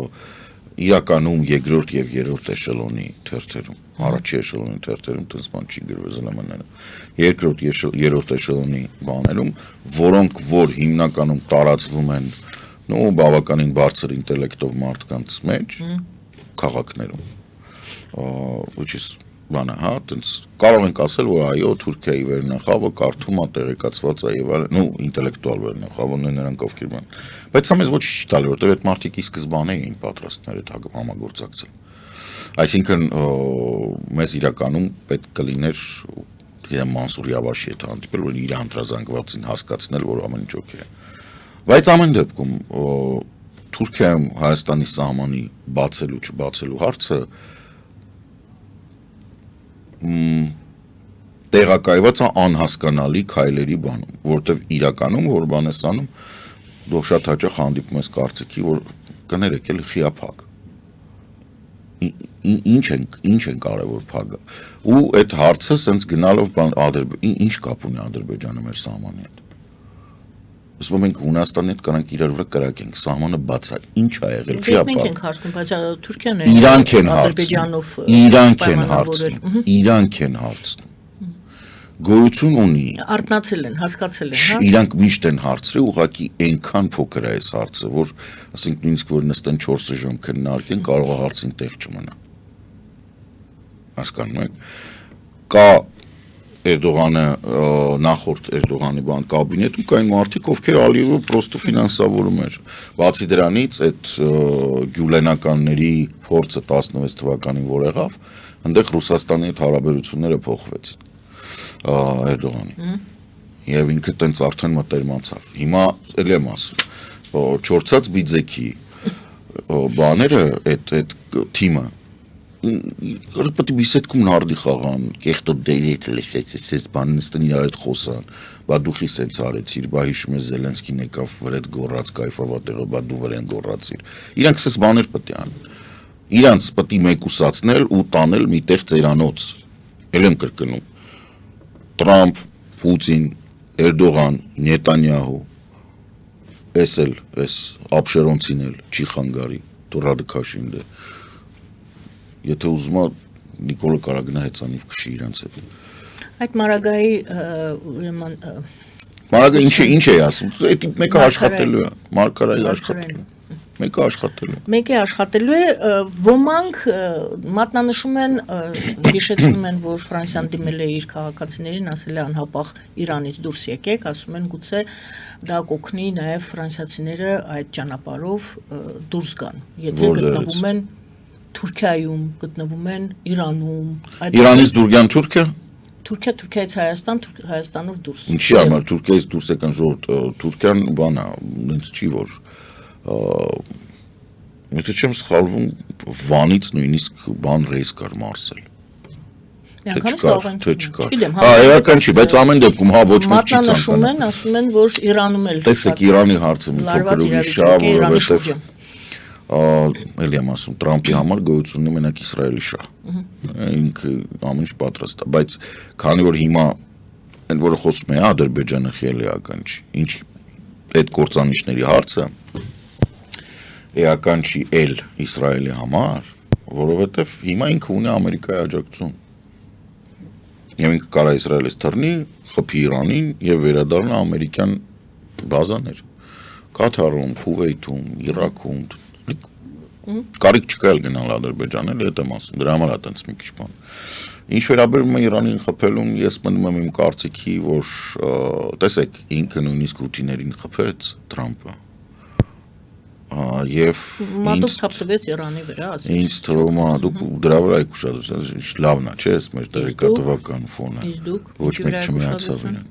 իրականում երկրորդ եւ երրորդ էշելոնի թերթերում, առաջի էշելոնի թերթերում տես բան չի գրվել ԶԼՄ-ները, երկրորդ երրորդ էշելոնի բաներում, որոնք որ հիմնականում տարածվում են բավականին բարձր ինտելեկտով մարդկանց մեջ, քաղաքներում, which is բանը, տենց կարող ենք ասել, որ այո, Թուրքիայի վերնախավը կարդում է, տեղեկացված է եւ այլն, ինտելեկտուալ վերնախավը նրանք ովքեր բան։ Բայց սա մեզ ոչ չի տալի, որտեղ այդ մարդիկ ի սկզբանե էին պատրաստներ այդ համագործակցել։ Այսինքն մեզ իրականում պետք կլիներ Մանսուր Յավաշի հետ հանդիպել, որ իր անդրազանգվածին հասկացնել, որ ամեն ինչ օքեյ է։ Բայց ամեն դեպքում Թուրքիայում Հայաստանի սահմանի բացելու չբացելու հարցը տեղակայված է անհասկանալի քայլերի բանում, որտեվ իրականում որ բան ես անում, դու շատ հաճախ հանդիպում ես կարծիքի, որ կներեք էլի խիափակ։ ինչ են կարևոր փագը։ Ու այդ հարցը սենց գնալով ինչ կապ ունի Ադրբեջանը մեր սահմանի հետ։ Ըստ մենք Հունաստանի հետ կանանք իրար վրա կրակենք, սահմանը բաց է, ինչ ա եղել, չի ապա։ Մենք ենք հարցնում, բայց Թուրքիան է Ադրբեջանով իրանք են հարցնում։ Գոյություն ունի։ Արտնացել են, հասկացել են, հա։ Իրանք միշտ են հարցրել, ուղղակի այնքան փոքր է այս հարցը, որ ասենք նույնիսկ որ նստեն 4 ժամ քննարկեն, կարող է հարցին տեղ չմնա։ Հասկանում եք։ Կա Էրդողանը նախորդ Էրդողանի բան կաբինետում կային մարդիկ, ովքեր Ալիևը պրոստը ֆինանսավորում էր։ Բացի դրանից այդ գյուլենականների փորձը 16 թվականին որ եղավ, այնտեղ Ռուսաստանի հետ հարաբերությունները փոխվեցին Էրդողանի։ Եվ ինքը տենց արդեն մտերմացավ։ Հիմա էլ եմ ասում, չորցած բիձեքի բաները այդ թիմը Պետք է բիսեդքում նարդի խաղան, կեղտո դերետ լսեցես բանն ստեն իրար հետ խոսան, բա դու խի սենց արեցիր, բա հիշում ես Զելենսկին եկավ վրեդ գոռաց կայֆավատեղը, բա դու վրեն գոռացիր։ Իրանք սես բաներ պետք է անեն։ Իրանց պետք է մեկուսացնել ու տանել մի տեղ ծերանոց։ Էլ եմ կրկնում։ Տրամփ, Պուտին, Էրդողան, Նետանյահու, էս աբշերոնցին էլ չի խանգարի, Տուրադքաշին դե։ Եթե ուզում է Նիկոլը կարա գնա հեծանիվ քշի իրանց հետ։ Այդ Մարագայի Մարագը ինչ է ասում։ Այդ մեկը աշխատելու է, Մարգարայի աշխատելու է։ Մեկը աշխատելու է։ Մեկը աշխատելու է, ոմանք մատնանշում են, հիշեցնում են, որ Ֆրանսիան դիմել է իր քաղաքացիներին, ասել է անհապաղ Իրանից դուրս եկեք, ասում են գուցե դա կօգնի նաև ֆրանսիացիները այդ ճանապարհով դուրս գան, եթե գտնվում են Թուրքիայում, գտնվում են Իրանում։ Իրանից դուրգյան Թուրքիա։ Թուրքիայից Հայաստան, Հայաստանով դուրս։ Ինչի համար Թուրքիայից դուրս եկան ժողովուրդ, Թուրքիան բան է, ինձ չի որ եթե չեմ սխալվում, Վանից նույնիսկ բան ռեյս կար Մարսել։ Թե չկար։ Հա, էական չի, բայց ամեն դեպքում հա ոչ մեկ չի ցանկանում։ Մատնանշում են, ասում են, որ Իրանում էլ։ Տեսեք, Իրանի հարցը մի փոքր ուրիշ է, որովհետև էլի եմ ասում, Տրամփի համար գոյություն ունի մենակ Իսրայելի շահ։ Ինքը ամեն ինչ պատրաստ է, բայց քանի որ հիմա այն որը խոսում է Ադրբեջանը խիելի էական չի։ Ինչ այդ կործանիչների հարցը էական չի էլ Իսրայելի համար, որովհետև հիմա ինքը ունի Ամերիկայի աջակցություն։ Եվ ինքը կարա Իսրայելից թռնի, խփի Իրանին եւ վերադառնա ամերիկյան բազաներ։ Կաթարում, Քուվեյթում, Իրաքում Կարիք չկա էլ գնալ Ադրբեջան, էլ հետ եմ ասում, դրա համար է տենց մի քիչ բան։ Ինչ վերաբերում է Իրանին խփելուն, ես մնում եմ իմ կարծիքի, որ տեսեք, ինքը նույնիսկ հութիներին խփեց Տրամփը։ Եվ մատով թափվեց Իրանի վրա, ասես։ Ինձ թվում է, դուք դրա վրա եք ուշադրություն, ինչ լավն է, չէ՞, մեր տեղեկատվական ֆոնը։ Իսկ դուք ոչ մեկ չմիացավ իրեն։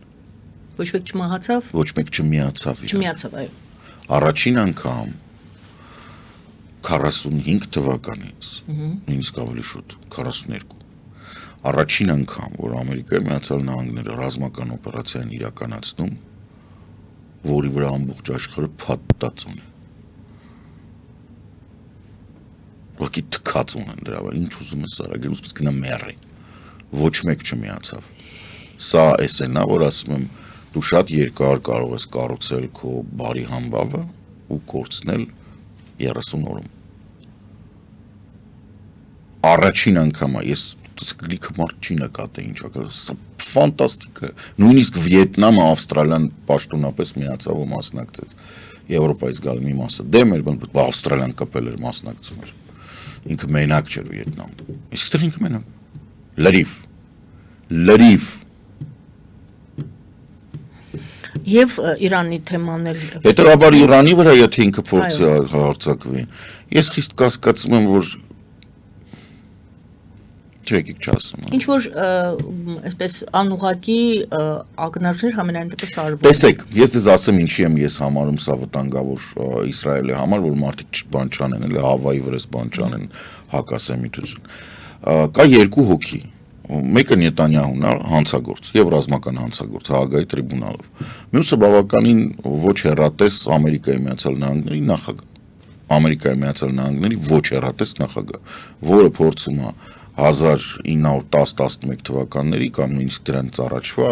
Ոչ մեկ չմահացավ։ Ոչ մեկ չմիացավ իրեն։ Չմիացավ, այո։ Առաջին անգամ 45 թվականից, նույնիսկ ավելի շուտ, 42, առաջին անգամ, որ Ամերիկայի Միացյալ Նահանգները ռազմական օպերացիա են իրականացնում, որի վրա ամբողջ աշխարհը փաթաթած ունի։ Ուղղակի թքած ունեն դրա վրա, ինչ ուզում ես արագ, ուզում գնա մեռի։ Ոչ մեկ չմիացավ։ Սա էսն է, որ ասում եմ, դու շատ երկար կարող ես կառուցել քո բարի համբավը ու կորցնել 30 օրում։ Առաջին անգամ ես լիքը մարդ չի նկատի ինչ ակա, սա ֆանտաստիկ է։ Նույնիսկ Վիետնամը Ավստրալիան պաշտոնապես միացավ ու մասնակցեց։ Եվրոպայից գալ մի մասը դեմ էր, բայց Ավստրալիան կապել էր մասնակցում էր։ Ինքը մենակ չէր Վիետնամը։ Իսկ այստեղ ինքը մենակ։ Լրիվ։ Եվ Իրանի թեման էլ Հետևաբար Իրանի վրա եթե ինքը փորձի հարձակվի, ես խիստ կասկածում եմ, որ չեկեք չասում։ Ինչ որ այսպես անուղակի ակնարժներ համենայն դեպս արվում։ Տեսեք, ես դες ասեմ ինչի եմ ես համարում սա վտանգավոր Իսրայելի համար, որ մարդիկ բան չանեն, էլի Հավայի վրաս բան չանեն հակասեմիտություն։ Կա երկու հոգի։ Մեկը Նետանյահուն է, հանցագործ եւ ռազմական հանցագործ Հաագայի տրիբունալով։ Մյուսը բավականին ոչ հեռատես Ամերիկայի Միացյալ Նահանգների նախագահ։ Ամերիկայի Միացյալ Նահանգների ոչ հեռատես նախագահ, որը փորձում է 1910-11 թվականների կամ նույնիսկ դրանից առաջվա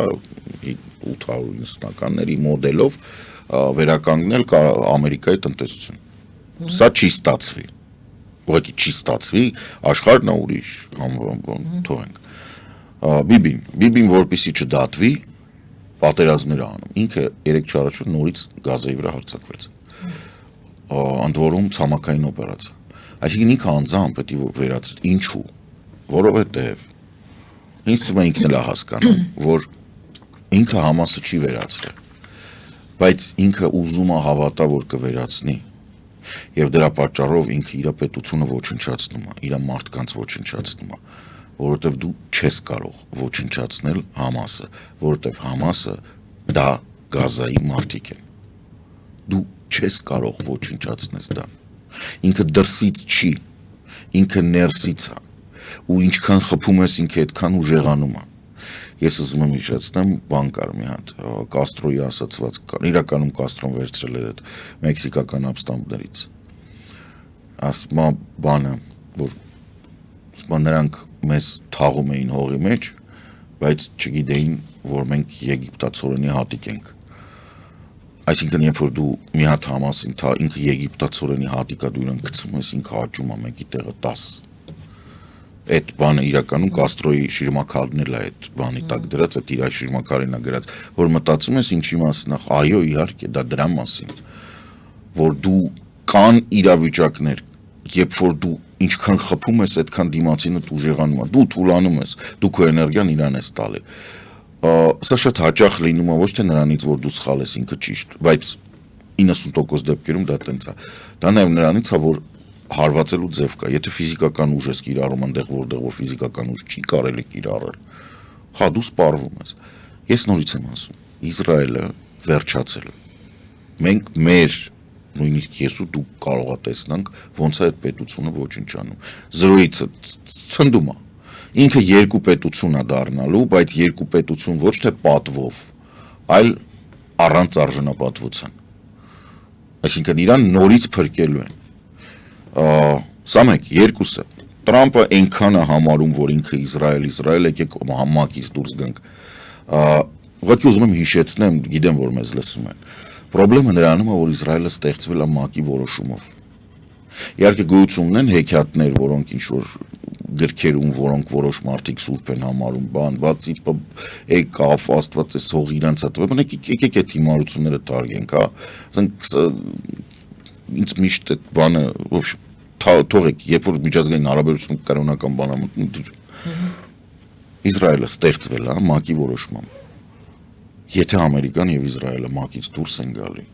890-ականների մոդելով վերականգնել Ամերիկայի տնտեսություն։ Սա չի ստացվի։ Ուղղակի չի ստացվի, աշխարհն է ուրիշ, թողենք։ Բիբին որպեսի չդատվի, պատերազմներ անում։ Ինքը 3 առաջ նորից Գազայի վրա հարձակվեց։ Ընդ որում ցամաքային օպերացիա։ Այսինքն ինքը անձամբ պետք է վերացրի։ Ինչու՞։ Որովհետև ինձ թվում է ինքն էլ է հասկանում, որ ինքը Համասը չի վերացրել, բայց ինքը ուզում է հավատա, որ կվերացնի, եւ դրա պատճառով ինքը իր պետությունը ոչնչացնում է, իր մարդկանց ոչնչացնում է, որովհետև դու չես կարող ոչնչացնել Համասը, որովհետև Համասը դա Գազայի մարդիկ են։ Դու չես կարող ոչնչացնել դա։ Ինքը դրսից չի, ինքը ներսից է, ու ինչքան խփում ես ինքը այդքան ուժեղանում է։ Ես ուզում եմ հիշեցնեմ, բան կար մի հատ, Կաստրոյի ասացված կար, իրականում Կաստրոն վերցրել էր այդ մեքսիկական ապստամբներից։ Ասма բանը, որ նրանք մեզ թաղում էին հողի մեջ, բայց չգիտեին, որ մենք եգիպտացորենի հատիկ ենք։ Այսինքն, երբ որ դու մի հատ Համասին ինքը եգիպտացորենի հատիկա դու իրան գցում ես, ինքը աճում է մեկի տեղը 10։ Այդ բանը իրականում Կաստրոյի շիրմաքարն էլ է այդ բանի տակ դրած, այդ իր շիրմաքարին է գրած, որ մտածում ես ինչի մասին, այո, իհարկե, դա դրա մասին, որ դու կան իրավիճակներ, երբ որ դու ինչքան խփում ես, այդքան դիմացինդ ուժեղանում է, դու թուլանում ես, դու քո էներգիան իրան ես տալի։ Սա շատ հաճախ լինում է ոչ թե նրանից, որ դու սխալ ես, ինքը ճիշտ, բայց 90% դեպքերում դա տենց է։ Դա նաև նրանից է, որ հարվածելու ձև կա, եթե ֆիզիկական ուժ ես կիրառում այնտեղ, որտեղ որ ֆիզիկական ուժ չի կարելի կիրառել, հա դու սպառվում ես։ Ես նորից եմ ասում, Իսրայելը վերջացել է։ Մենք մեր նույնիսկ ես ու դու կարող է տեսնանք ոնց է այդ պետությունը ոչնչանում։ Զրոյից ցնդում է։ Ինքը երկու պետություն է դառնալու, բայց երկու պետություն ոչ թե պատվով, այլ առանց արժանապատվության։ Այսինքն իրան նորից փրկելու են։ Սա մեկ, երկուսը։ Տրամպը այնքան է համարում, որ ինքը Իսրայել, եկեք համակից դուրս գանք։ Ուղղակի ուզում եմ հիշեցնեմ, գիտեմ, որ մեզ լսում են։ Պրոբլեմը նրանում է, որ Իսրայելը ստեղծվել է ՄԱԿ-ի որոշումով։ Իհարկե գոյություն ունեն հեքիաթներ, որոնք ինչ-որ գրքերում, որոնք որոշ մարդիկ սուրբ են համարում, բան, բացի եկավ, Աստված էս հող իրանց է տվել, եկեք այդ հիմարությունները տարգենք, հա։ Ասենք ինձ միշտ այդ բանը, թողեք, երբ որ միջազգային հարաբերություն կրոնական բանամտում Իսրայելը ստեղծվել է ՄԱԿ-ի որոշմամբ։ Եթե Ամերիկան եւ Իսրայելը ՄԱԿ-ից դուրս են գալի,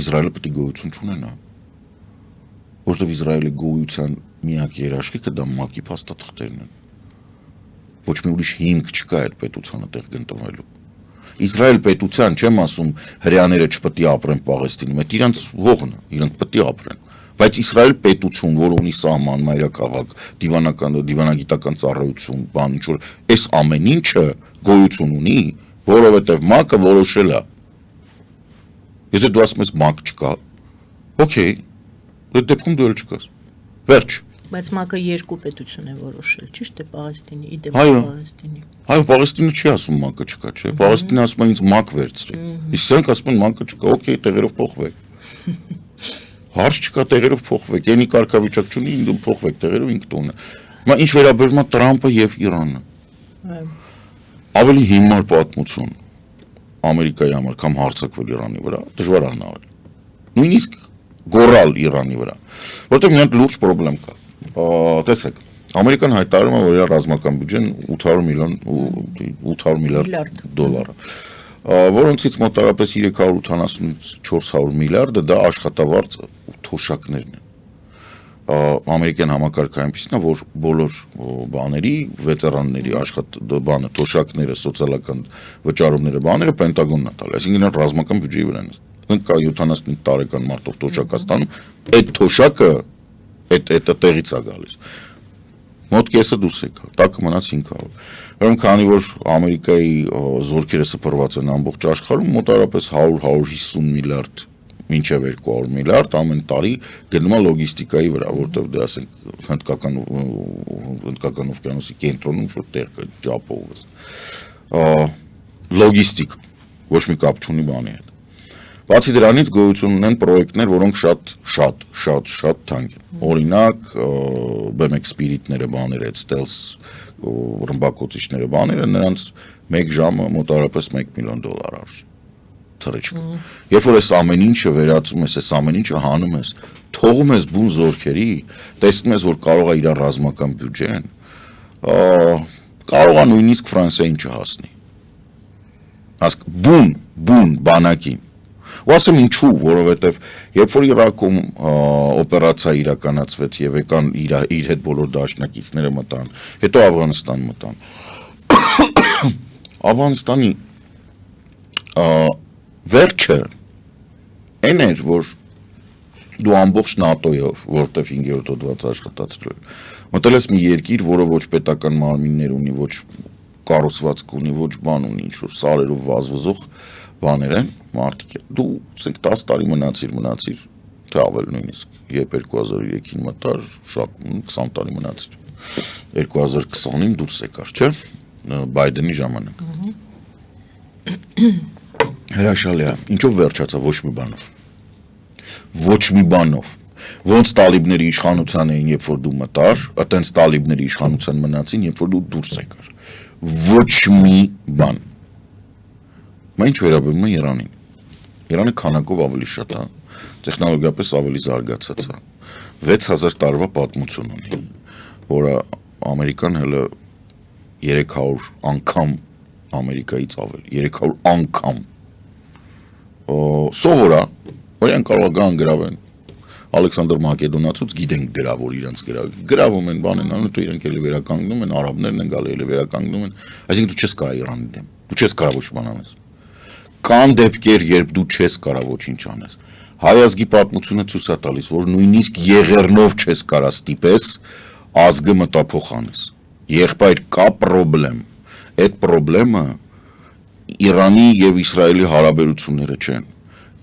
Իսրայելը պետք է գոյություն չունենա, որովհետեւ Իսրայելի գոյության միակ երաշխիքը դա ՄԱԿ-ի փաստաթղթերն են։ Ոչ մի ուրիշ հիմք չկա այդ պետությանը տեղ գտնվելու։ Իսրայել պետության չեմ ասում հրեաները չպետք է ապրեն Պաղեստինում, այդ իրանց հողն է, իրանք պետք է ապրեն։ Բայց Իսրայել պետություն, որ ունի սահման, մայրաքաղաք, դիվանագիտական ծառայություն, բան ինչ որ այս ամեն ինչը գոյություն ունի, որովհետև ՄԱԿ-ը որոշել է։ Եթե դու ասում ես ՄԱԿ չկա, օքեյ, այդ դեպքում դու էլ չկաս։ Վերջ։ Բայց ՄԱԿ-ը երկու պետություն է որոշել, ճիշտ է Պաղեստինի, իդեպ Պաղեստինի։ Այո, Պաղեստինը չի ասում ՄԱԿ-ը չկա, չէ։ Պաղեստինը ասում է ինձ ՄԱԿ վերցրի։ Իսկ սրանք ասում են ՄԱԿ-ը չկա, օքեյ, տեղերով փոխվեք։ Հարց չկա, տեղերով փոխվեք։ Ենի կարգավիճակ չունի, ինձ փոխվեք տեղերով ինք տոնը։ Հիմա ինչ վերաբերում է Տրամպը եւ Իրանը։ Ավելի հիմար պատմություն Ամերիկայի համար կամ հարձակվել Իրանի վրա, դժվար է հնարել։ Նույնիսկ գոռալ Իրանի վրա, որտեղ մի հատ լուրջ խնդրեմ կա։ Տեսեք, Ամերիկան հայտարարում է, որ իր ռազմական բյուջեն 800 միլիարդ դոլար է, որոնցից մոտավորապես 380-400 միլիարդը դա աշխատավարձ թոշակներն են։ Ամերիկյան համակարգը այնպիսին է, որ բոլոր բաների, վետերանների թոշակները, սոցիալական վճարումները, բաները Պենտագոնն է տալի, այսինքն ռազմական բյուջեի վրա են։ Կա 75 տարեկան մարդով թոշակ ստանում, այդ թոշակը այդ տեղից է գալիս։ Մոտ կեսը դուրս եկա, տակը մնաց 500։ Ուրեմն քանի որ Ամերիկայի զորքերը սփռված են ամբողջ աշխարհում, մոտավորապես 100-150 միլիարդ մինչև 200 միլիարդ ամեն տարի գնում է լոգիստիկայի վրա, որտեղ դե ասենք հնդկական օվկիանոսի կենտրոնում շուտ տեղ կա ապահովես։ Լոգիստիկ, ոչ մի կապ չունի բանի հետ։ Բացի դրանից գոյություն ունեն պրոյեկտներ, որոնք շատ թանկ են։ Օրինակ, BMX Spirit-ները բաները, Stealth ռմբակոծիչները բաները, նրանց 1 ժամը մոտավորապես $1 միլիոն արժի։ Թռիչք։ Երբ որ այս ամեն ինչը վերածում ես, այս ամեն ինչը հանում ես, թողում ես բուն զորքերի, տեսնում ես, որ կարող է իր ռազմական բյուջեն, կարող է նույնիսկ Ֆրանսիային չհասնի։ Բուն բանակին։ Ու ասեմ ինչու, որովհետև երբ որ Իրաքում օպերացիա իրականացվեց եւ եկան իր հետ բոլոր դաշնակիցները մտան, հետո Աֆղանստան մտան։ Աֆղանստանի վերջը այն էր, որ դու ամբողջ ՆԱՏՕ-ով, որտեղ 5-րդ հոդված աշխատացրել, մտել ես մի երկիր, որը ոչ պետական մարմիններ ունի, ոչ կառուցվածք ունի, ոչ բան ունի, ինչ-որ սարերով վազվզող բաներ են, մարդիկ են։ Դու, ասենք 10 տարի մնացիր, թե ավել նույնիսկ, երբ 2003-ին մտար, շատ 20 տարի մնացիր։ 2020-ին դուրս եկար, չէ՞, Բայդենի ժամանակ։ Հրաշալի է, ինչով վերջացա, ոչ մի բանով։ Ոնց տալիբների իշխանության էին, երբ որ դու մտար, այտենց տալիբների իշխանության մնացին, երբ որ դու դուրս եկար։ Ոչ մի բան։ Մա ինչ վերաբերում է Իրանին։ Իրանը քանակով ավելի շատ է, տեխնոլոգիապես ավելի զարգացած է։ 6000 տարվա պատմություն ունի, որը Ամերիկան հələ 300 անգամ Ամերիկայից ավել, 300 անգամ։ Սովոր է, որին կարող է գան գրավեն։ Ալեքսանդր Մակեդոնացուց գիտենք գրավոր իրանց գրավում են, բան են անում, դու իրենք էլի վերականգնում են, արաբներն են գալի էլի վերականգնում են, այսինքն դու չես կարող Իրանի դեմ, դու չես կարող ոչ բան անես։ Կան դեպքեր, երբ դու չես կարող ոչինչ անես։ Հայ ազգի պատմությունը ցույց է տալիս, որ նույնիսկ եղեռնով չես կարող ստիպես ազգը մտափոխ անես։ Եղբայր կա պրոբլեմ։ Այդ պրոբլեմը Իրանի եւ Իսրայելի հարաբերությունները չեն։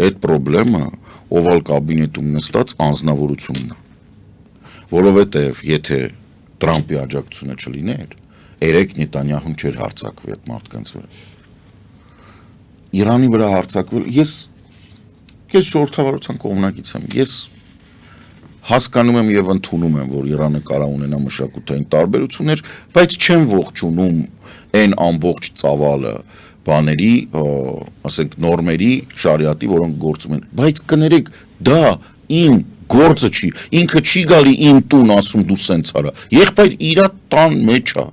Այդ պրոբլեմը Օվալ կաբինետում նստած անձնավորությունն է։ Որովհետև եթե Տրամպի աջակցությունը չլիներ, երեք Նետանյահուն չէր հարձակվի այդ մարդկանց վրա։ Իրանի վրա հարձակվել, ես ժողովրդավարության կողմնակից եմ, ես հասկանում եմ եւ ընդունում եմ, որ Իրանը կարող ունենա մշակութային տարբերություններ, բայց չեմ ողջունում այն ամբողջ ծավալը բաների, ասենք նորմերի, շարիատի, որոնք գործում են, բայց կներեք, դա իմ գործը չի, ինքը չի գալի իմ տուն ասում դու սենց արա, եղբայր իրա տան մեջ է,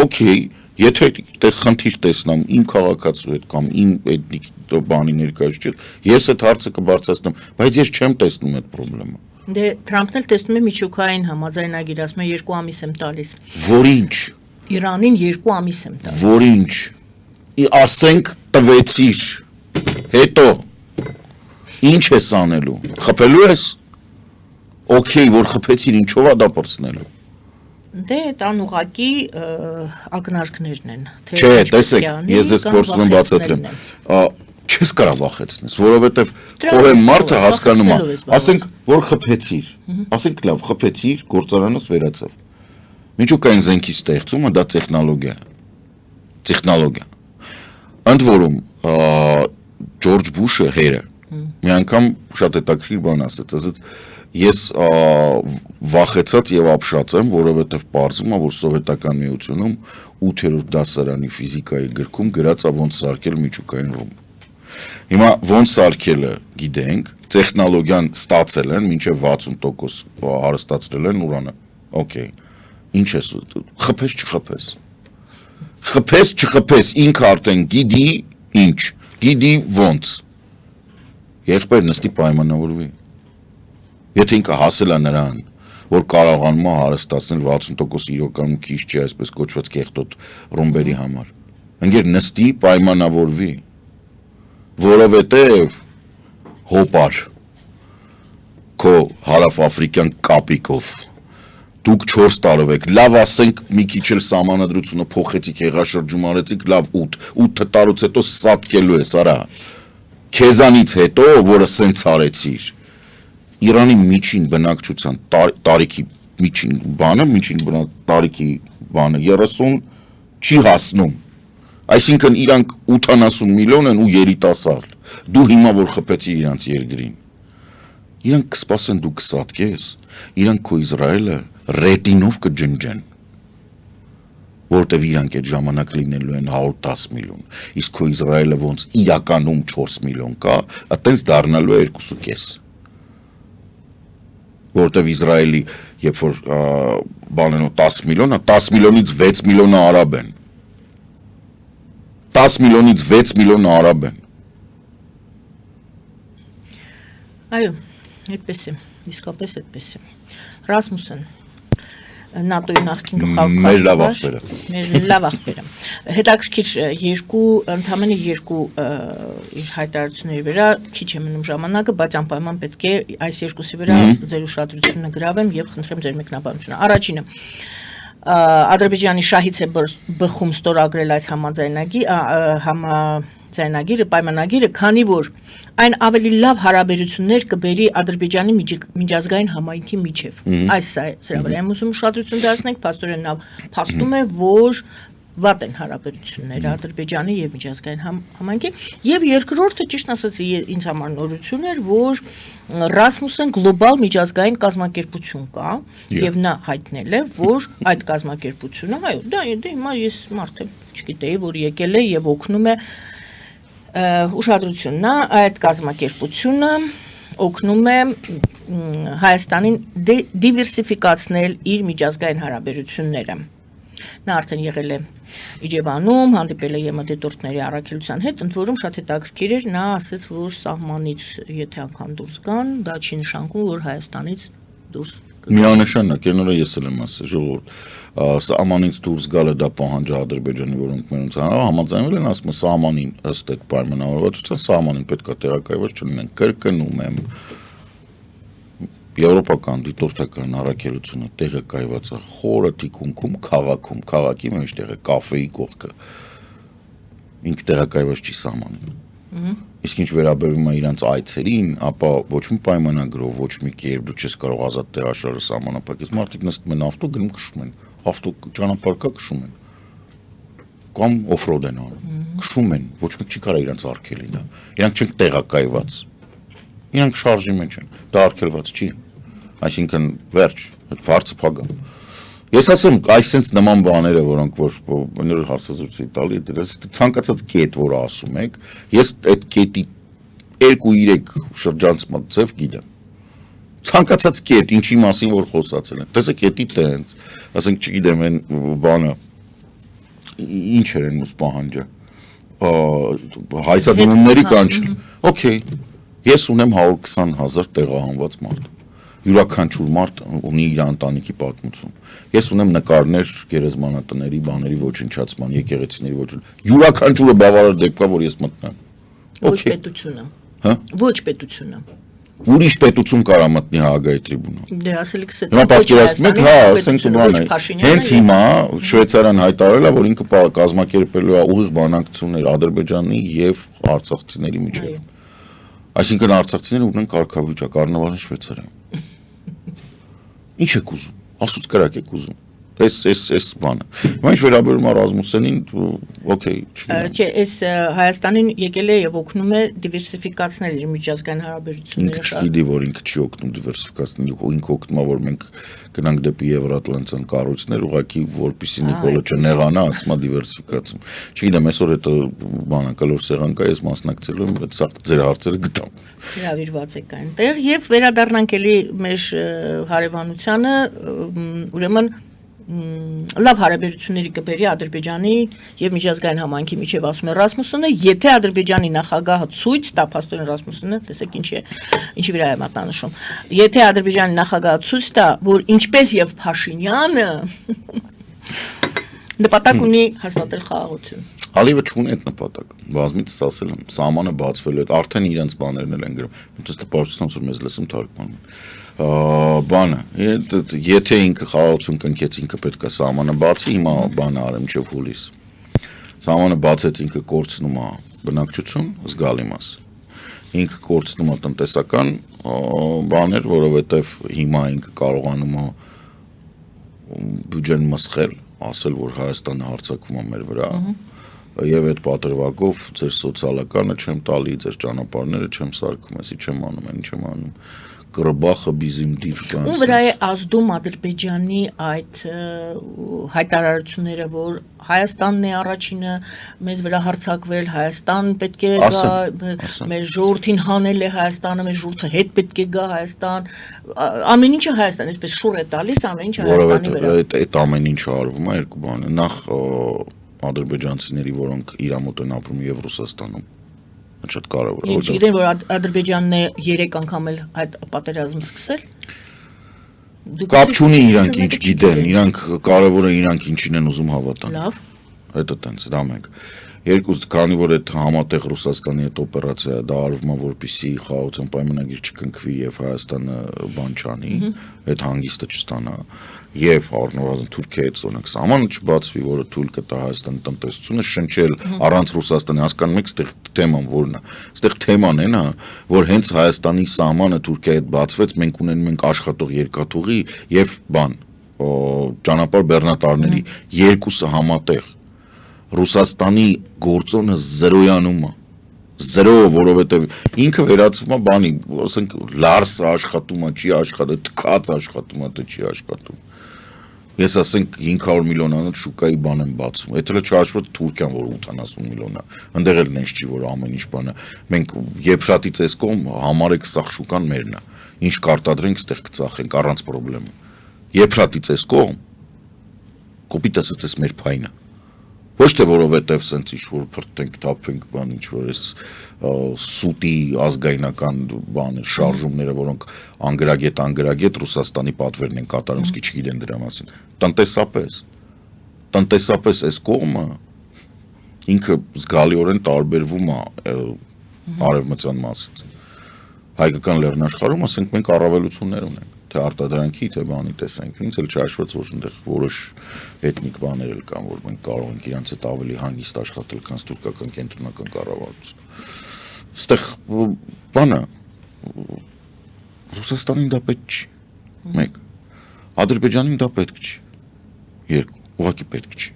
օքեյ, եթե խնդիր տեսնամ իմ քաղաքացու հետ կամ իմ էթնիկ բանի ներկայացուցիչ, ես այդ հարցը կբարձրացնեմ, բայց ես չեմ տեսնում այդ խնդրեմը։ Դե Թրամփն էլ տեսնում է միջուկային համաձայնագիր, ասում է 2 ամիս եմ տալիս։ Որինչ։ Իրանին 2 ամիս եմ տալիս։ Որինչ։ Ասենք տվեցիր։ Հետո ինչ ես անելու։ Խփելու ես։ Okay, որ խփեցիր, ինչով է դա պրծնելու։ Դե տան ուղակի ակնարկներն են։ Չէ, տեսեք, ես ես փորձում եմ բացատրեմ։ Չես կարող վախեցնես, որովհետև խորեն մարդը հասկանում է, ասենք, որ խփեցիր, ասենք լավ, խփեցիր, գործարանս վերացավ։ Միջուկային զենքի ստեղծումը դա տեխնոլոգիա է։ Ընդ որում Ջորջ Բուշը հերը մի անգամ շատ հետաքրքիր բան ասաց, ասաց ես վախեցած եւ ապշած եմ, որովհետեւ պարզվում է, որ սովետական միությունում 8-րդ դասարանի ֆիզիկայի գրքում գրած է ոնց սարքել միջուկային ռումբ։ Հիմա ոնց սարքելը գիտենք, տեխնոլոգիան ստացել են, մինչև 60% հարստացրել են ուրանը։ Okay։ Ինչ ես խփես չխփես։ Խփես չխփես, ինքը արդեն գիտի ինչ, գիտի ոնց։ Եղբայր նստի պայմանավորվի։ Եթե ինքը հասել է նրան, որ կարողանում է հարստացնել 60% իրականում քիչ չէ, այսպես կոչված կեղտոտ ռումբերի համար։ Ընկեր նստի պայմանավորվի, որովհետև հոպար քո հարավաֆրիկյան կապիկով դուք 4 տարով եք, լավ ասենք մի քիչ էլ սահմանադրությունը փոխեցիք, հեղաշրջում արեցիք, լավ 8 տարուց հետո սատկելու ես, արա։ քեզանից հետո, որը սենց արեցիր, Իրանի միջին բնակչության տարիքի միջին բանը, տարիքի բանը 30 չի հասնում։ Այսինքն իրանք 80 միլիոն են ու երիտասարդ։ Դու հիմա որ խփեցի իրանց երկրին։ Իրանք կսպասեն դու կսատկես, իրանք քո Իսրայելը ռետինով կջնջեն, որտեվ իրանք այդ ժամանակ լինելու են 110 միլիոն, իսկ քո Իսրայելը ոնց իրականում 4 միլիոն կա, այտենց դառնալու է 2.5, որտեվ Իսրայելի երբ որ բանենո 10 միլիոն, 10 միլիոնից 6 միլիոնը արաբ են, 10 միլիոնից 6 միլիոնը արաբ են։ Այո, այդպես է, իսկապես այդպես է։ Ռասմուսեն, ՆԱՏՕ-ի նախկին գլխավոր Մեր լավ ախպերը։ Մեր լավ ախպերը։ Հետաքրքիր ընդամենը երկու իր հայտարարությունների վրա քիչ է մնում ժամանակը, բայց անպայման պետք է այս երկուսի վրա ձեր ուշադրությունը գրավեմ եւ խնդրեմ ձեր մեկնաբանությունը։ Առաջինը Ադրբեջանի շահից է բխում ստորագրել այս համաձայնագիրը, պայմանագիրը, քանի որ այն ավելի լավ հարաբերություններ կբերի Ադրբեջանի միջազգային համայնքի միջև։ Այս սրա վրա եմ ուզում ուշադրություն դարձնենք, փաստորեն նա փաստում է, որ վատ են հարաբերությունները Ադրբեջանի եւ միջազգային համայնքի, եւ երկրորդը ճիշտ ասած ինձ համար նորություն էր, որ Ռասմուսեն գլոբալ միջազգային կազմակերպություն կա եւ նա հայտնել է, որ այդ կազմակերպությունը, այո, դա հիմա ես մարդ եմ, չգիտեի, որ եկել է եւ օգնում է ուշադրությունն է, այդ կազմակերպությունը օգնում է Հայաստանին դիվերսիֆիկացնել իր միջազգային հարաբերությունները։ Նա արդեն եղել է Իջևանում, հանդիպել է ԵՄ դիտորդների առաքելության հետ, ընդ որում շատ հետաքրքիր էր, նա ասաց, որ սահմանից եթե անգամ դուրս գան, դա չի նշանակում, որ Հայաստանից դուրս Միանշանակ, ենորը ես էլ եմ ասել, ժողովուրդ, սահմանից դուրս գալը դա պահանջ է Ադրբեջանի, որոնք մենից համաձայնվել են, ասում է սահմանին ըստ այդ պայմանավորվածության, սահմանին պետք է տեղակայված չլինեն, կրկնում եմ, եվրոպական դիտորդական առաքելությունը տեղակայված է խորը թիկունքում, քաղաքի մեջտեղը, կաֆեի կողքը, ինքը տեղակայված չի սահմանին։ Իսկ ինչ վերաբերում է իրանց այցերին, ապա ոչ մի պայմանագրով, ոչ մի կերպ դու չես կարող ազատ տեղաշարժը սահմանափակել։ Մարդիկ նստում են ավտո, գնում քշում են, ավտո ճանապարհ կա քշում են։ Կամ օֆրոդ են անում, քշում են, ոչ մեկ չի կարող իրանց արգելի դա։ Իրանք չեն տեղակայված։ Իրանք շարժի մեջ են, դա արգելված չի։ Այսինքն վերջ, այդ բարձր փագա։ Ես ասեմ, այսպես նման բաները, որոնք որ հարցազրույցի տալի, դրս ցանկացած կետ, որ ասում եք, ես այդ կետի 2-3 շրջանցման ձև գիտեմ։ Ցանկացած կետ, ինչի մասին որ խոսացել են։ Տեսեք, կետի տենց, ասենք, չգիտեմ, այն բանը ինչ էր այն ուսը պահանջը։ Հայցադիմումների կանչել։ Okay, ես ունեմ 120,000 տեղահանված մարդ։ Յուրաքանչյուր մարդ ունի իր ընտանիքի պատմություն։ Ես ունեմ նկարներ գերեզմանատների, բաների ոչնչացման, եկեղեցիների ոչնչացման։ Յուրաքանչյուրը բավարար դեպք է, որ ես մտնեմ։ Ոչ պետությունը։ Հա? Ոչ պետությունը։ Ուրիշ պետություն կարա մտնի Հաագայի տրիբունալ։ Դե ասելիքս է։ Հիմա պատկերացնում եք, հա, ասենք բանը։ Հենց հիմա Շվեյցարիան հայտարարել է, որ ինքը կազմակերպելու է ուղիղ բանակցություններ Ադրբեջանի եւ արցախցիների միջեւ։ Այսինքն արցախցիները ունեն կարգավիճակ, առնվազն Շվեյցարիայում։ Ինչ եք ուզում, ասուց կրակ եք ուզում, այս բանը, ինչ վերաբերում է Ռազմուսենին, ոքեյ, չէ, այս Հայաստանին եկել է և օգնում է դիվերսիֆիկացնել իր միջազգային հարաբերությունները։ Ինքը չգիտի, որ ինքը չի օգնում դիվերսիֆիկացնել, ինքը օգնում է, որ մենք գնանք դեպի Եվրատլանտյան կառույցներ, ուղղակի որպեսզի Նիկոլը չնեղանա, ասում է դիվերսիֆիկացում։ Չգիտեմ, այսօր այդ բանը կլոր սեղան կա, ես մասնակցելու եմ, այդ սաղ ձեր հարցերը գտամ։ Հրավիրված եք այնտեղ եւ վերադառնանք էլի մեր հարևանությանը, ուրեմն լավ հարաբերությունների կբերի Ադրբեջանի եւ միջազգային համայնքի միջեւ ասում է Ռասմուսենը, եթե Ադրբեջանի նախագահը ցույց տա, փաստորեն Ռասմուսենը, տեսեք ինչի վրա է մատնանշում, եթե Ադրբեջանի նախագահը ցույց տա, որ ինչպես եւ Փաշինյանը նպատակ ունի հաստատել խաղաղություն։ Ալիևը չունի այդ նպատակ, բազմիցս ասել եմ, սահմանը բացվելու է, արդեն իրենց բաներն էլ են գրում, ինքս տպավորությունից որ մեզ լսում թարգմանում բանը, եթե ինքը խաղաղություն կնքեց, ինքը պետք է սահմանը բացի, հիմա բանը արեմ մինչև հուլիս, սահմանը բացեց ինքը կորցնում է բնակչություն, զգալի մաս, ինքը կորցնում է տնտեսական բաներ, որովհետև հիմա ինքը կարողանում է բյուջեն մսխել, ասել, որ Հայաստանը հարձակվում է մեր վրա, եւ այդ պատրվակով ձեր սոցիալականը չեմ տալի, ձեր ճանապարհները չեմ սարքում, այսի չեմ անում, այն չեմ անում։ Կրբախը բիզիմ դիր կան։ Ու վրա է ազդում Ադրբեջանի այդ հայտարարությունները, որ Հայաստանն է առաջինը մեզ վրա հարձակվել, Հայաստան պետք է գա, մեր ժողովրդին հանել է Հայաստանը, մեր ժողովուրդը հետ պետք է գա Հայաստան, ամեն ինչը Հայաստան, այսպես շուռ է տալիս, ամեն ինչը Հայաստանի վրա։ Որովհետև այդ ամեն ինչը արվում է երկու բան է։ Նախ ադրբեջանցիների, որոնք իրամոտ են ապրում եւ Ռուսաստանում շատ կարևոր է։ Գիտեն, որ Ադրբեջանն է 3 անգամ էլ այդ պատերազմը սկսել։ Կապ չունի իրանք ինչ գիտեն, իրանք կարևորը իրանք ինչին են ուզում հավատան։ Լավ։ Հետո տենց դա մենք։ Երկուսը, քանի որ այդ համատեղ Ռուսաստանի այդ օպերացիա դա արվում է, որպեսզի խաղաղության պայմանագիր չկնքվի եւ Հայաստանը բան չանի, այդ հանգիստը չստանա, եւ առնվազն Թուրքիայի հետ օրինակ սահմանը չբացվի, որը թույլ կտա Հայաստանի տնտեսությունը շնչել առանց Ռուսաստանի, հասկանում եք, այստեղ թեման որն է։ Այստեղ թեման է նա, որ հենց Հայաստանի սահմանը Թուրքիայի հետ բացվեց, մենք ունենում ենք աշխատող երկաթուղի եւ բան, ճանապարհ բեռնատարների երկուսը համատեղ Ռուսաստանի գործոնը զրոյանում է, զրո, որովհետև ինքը վերածվում է բանի, ասենք Լարսը աշխատում է, չի աշխատում, թքած աշխատում է, թե չի աշխատում։ Ես ասենք 500 միլիոնանոց շուկայի բան եմ բացում, եթե չհաշվի Թուրքիան, որ 80 միլիոն է, ընդեղ էլ նենց չի, որ ամեն ինչ բանը, մենք Եփրատից էս կողմ համարեք սաղ շուկան մերն է, ինչ կարտադրենք, ստեղ կծախենք առանց խնդրեմ։ Եփրատից էս կողմ կոպիտը ցած մեր փայնը։ Ոչ թե որովհետև սենց ինչ-որ փրտենք, թափենք բան, ինչ-որ էս սուտի ազգայնական բանը, շարժումները, որոնք անգրագետ Ռուսաստանի պատվերն են կատարում, սկի չգիտեն դրա մասին։ Տնտեսապես այս կողմը ինքը զգալիորեն տարբերվում է արևմտյան մասից։ Հայկական լեռնաշխարհում, ասենք, մենք առավելություններ ունենք, թե արտադրանքի, թե բանի տեսանք, ինձ էլ չհաշվեց, որ այնտեղ որոշ էթնիկ բաներ էլ կան, որ մենք կարող ենք իրանց հետ ավելի հանգիստ աշխատել, քան թուրքական կենտրոնական կառավարությունը։ Այստեղ բանը Ռուսաստանին դա պետք չի։ 1. Ադրբեջանին դա պետք չի։ 2. Ուղղակի պետք չի։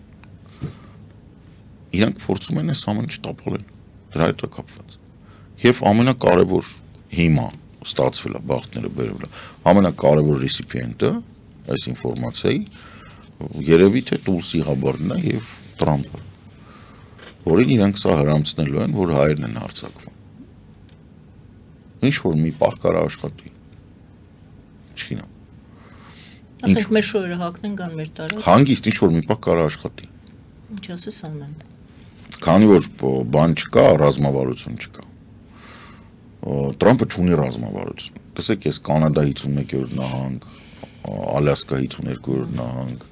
Իրանք փորձում են այս ամենը չտապալել, դրա հետ է կապված։ Եվ ամենակարևոր հիմա ստացվել է բախտները բերվել է ամենակարևոր ռեսիպիենտը այս ինֆորմացիայի երևի թե Տուլսի Հաբարդն է եւ Տրամպը, որին իրանք սա հրամցնելու են, որ հայերն են հարձակվում։ Ինչ որ մի պահ կարա աշխատի։ Չգիտեմ։ Ասենք մեր շոյերը հակնեն գան մեր տարած։ Հանգիստ ինչ որ մի պահ կարա աշխատի։ Ինչ ասես անեն։ Քանի որ բան չկա, ռազմավարություն չկա։ Տրամպը չունի ռազմավարություն։ Տեսեք, ես Կանադա 51-րդ նահանգ, Ալյասկա 52-րդ նահանգ,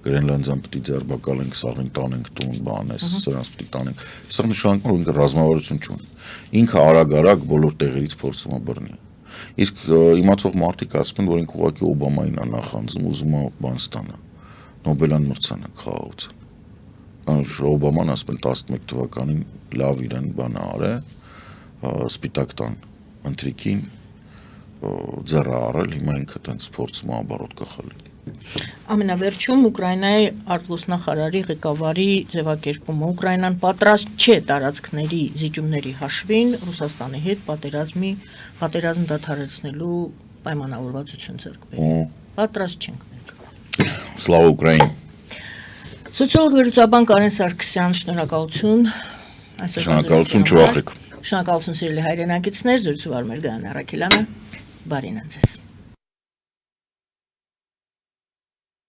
Գրենլանդիան պիտի ձերբակալենք, սաղին տանենք տուն, բանես, սրանց պիտի տանենք։ Սա նշանակում է, որ ինքը ռազմավարություն չունի։ Ինքը արագ բոլոր տեղերից փորձում է բռնի։ Իսկ իմացող մարդիկ ասում են, որ ինքը ուղղակի Օբամային է նախանձում, ուզում է բան ստանա։ Նոբելյան մրցանակ խաղաղության։ Օբաման ասում են 11 թվականին լավ իրեն բանը արե, սպիտակ տան ընտրիկին ձեռը առել, հիմա ինքը տենց փորձում է ապարոտ կխլի։ Ամենավերջում Ուկրաինայի արտգործնախարարի ղեկավարի ձևակերպումը Ուկրաինան պատրաստ չէ տարածքների զիջումների հաշվին Ռուսաստանի հետ պատերազմ դադարեցնելու պայմանավորվածություն ձեռք բերել։ Պատրաստ չենք մենք։ Սլավա Ուկրաին։ Սոցիոլոգ վերլուծաբան Կարեն Սարգսյան, շնորհակալություն։ Շնորհակալություն, չվախեք։ Շնորհակալություն սիրելի հայրենակիցներ, զրուցու վար մեր Գայան Առաքելյանը, բարին անձես։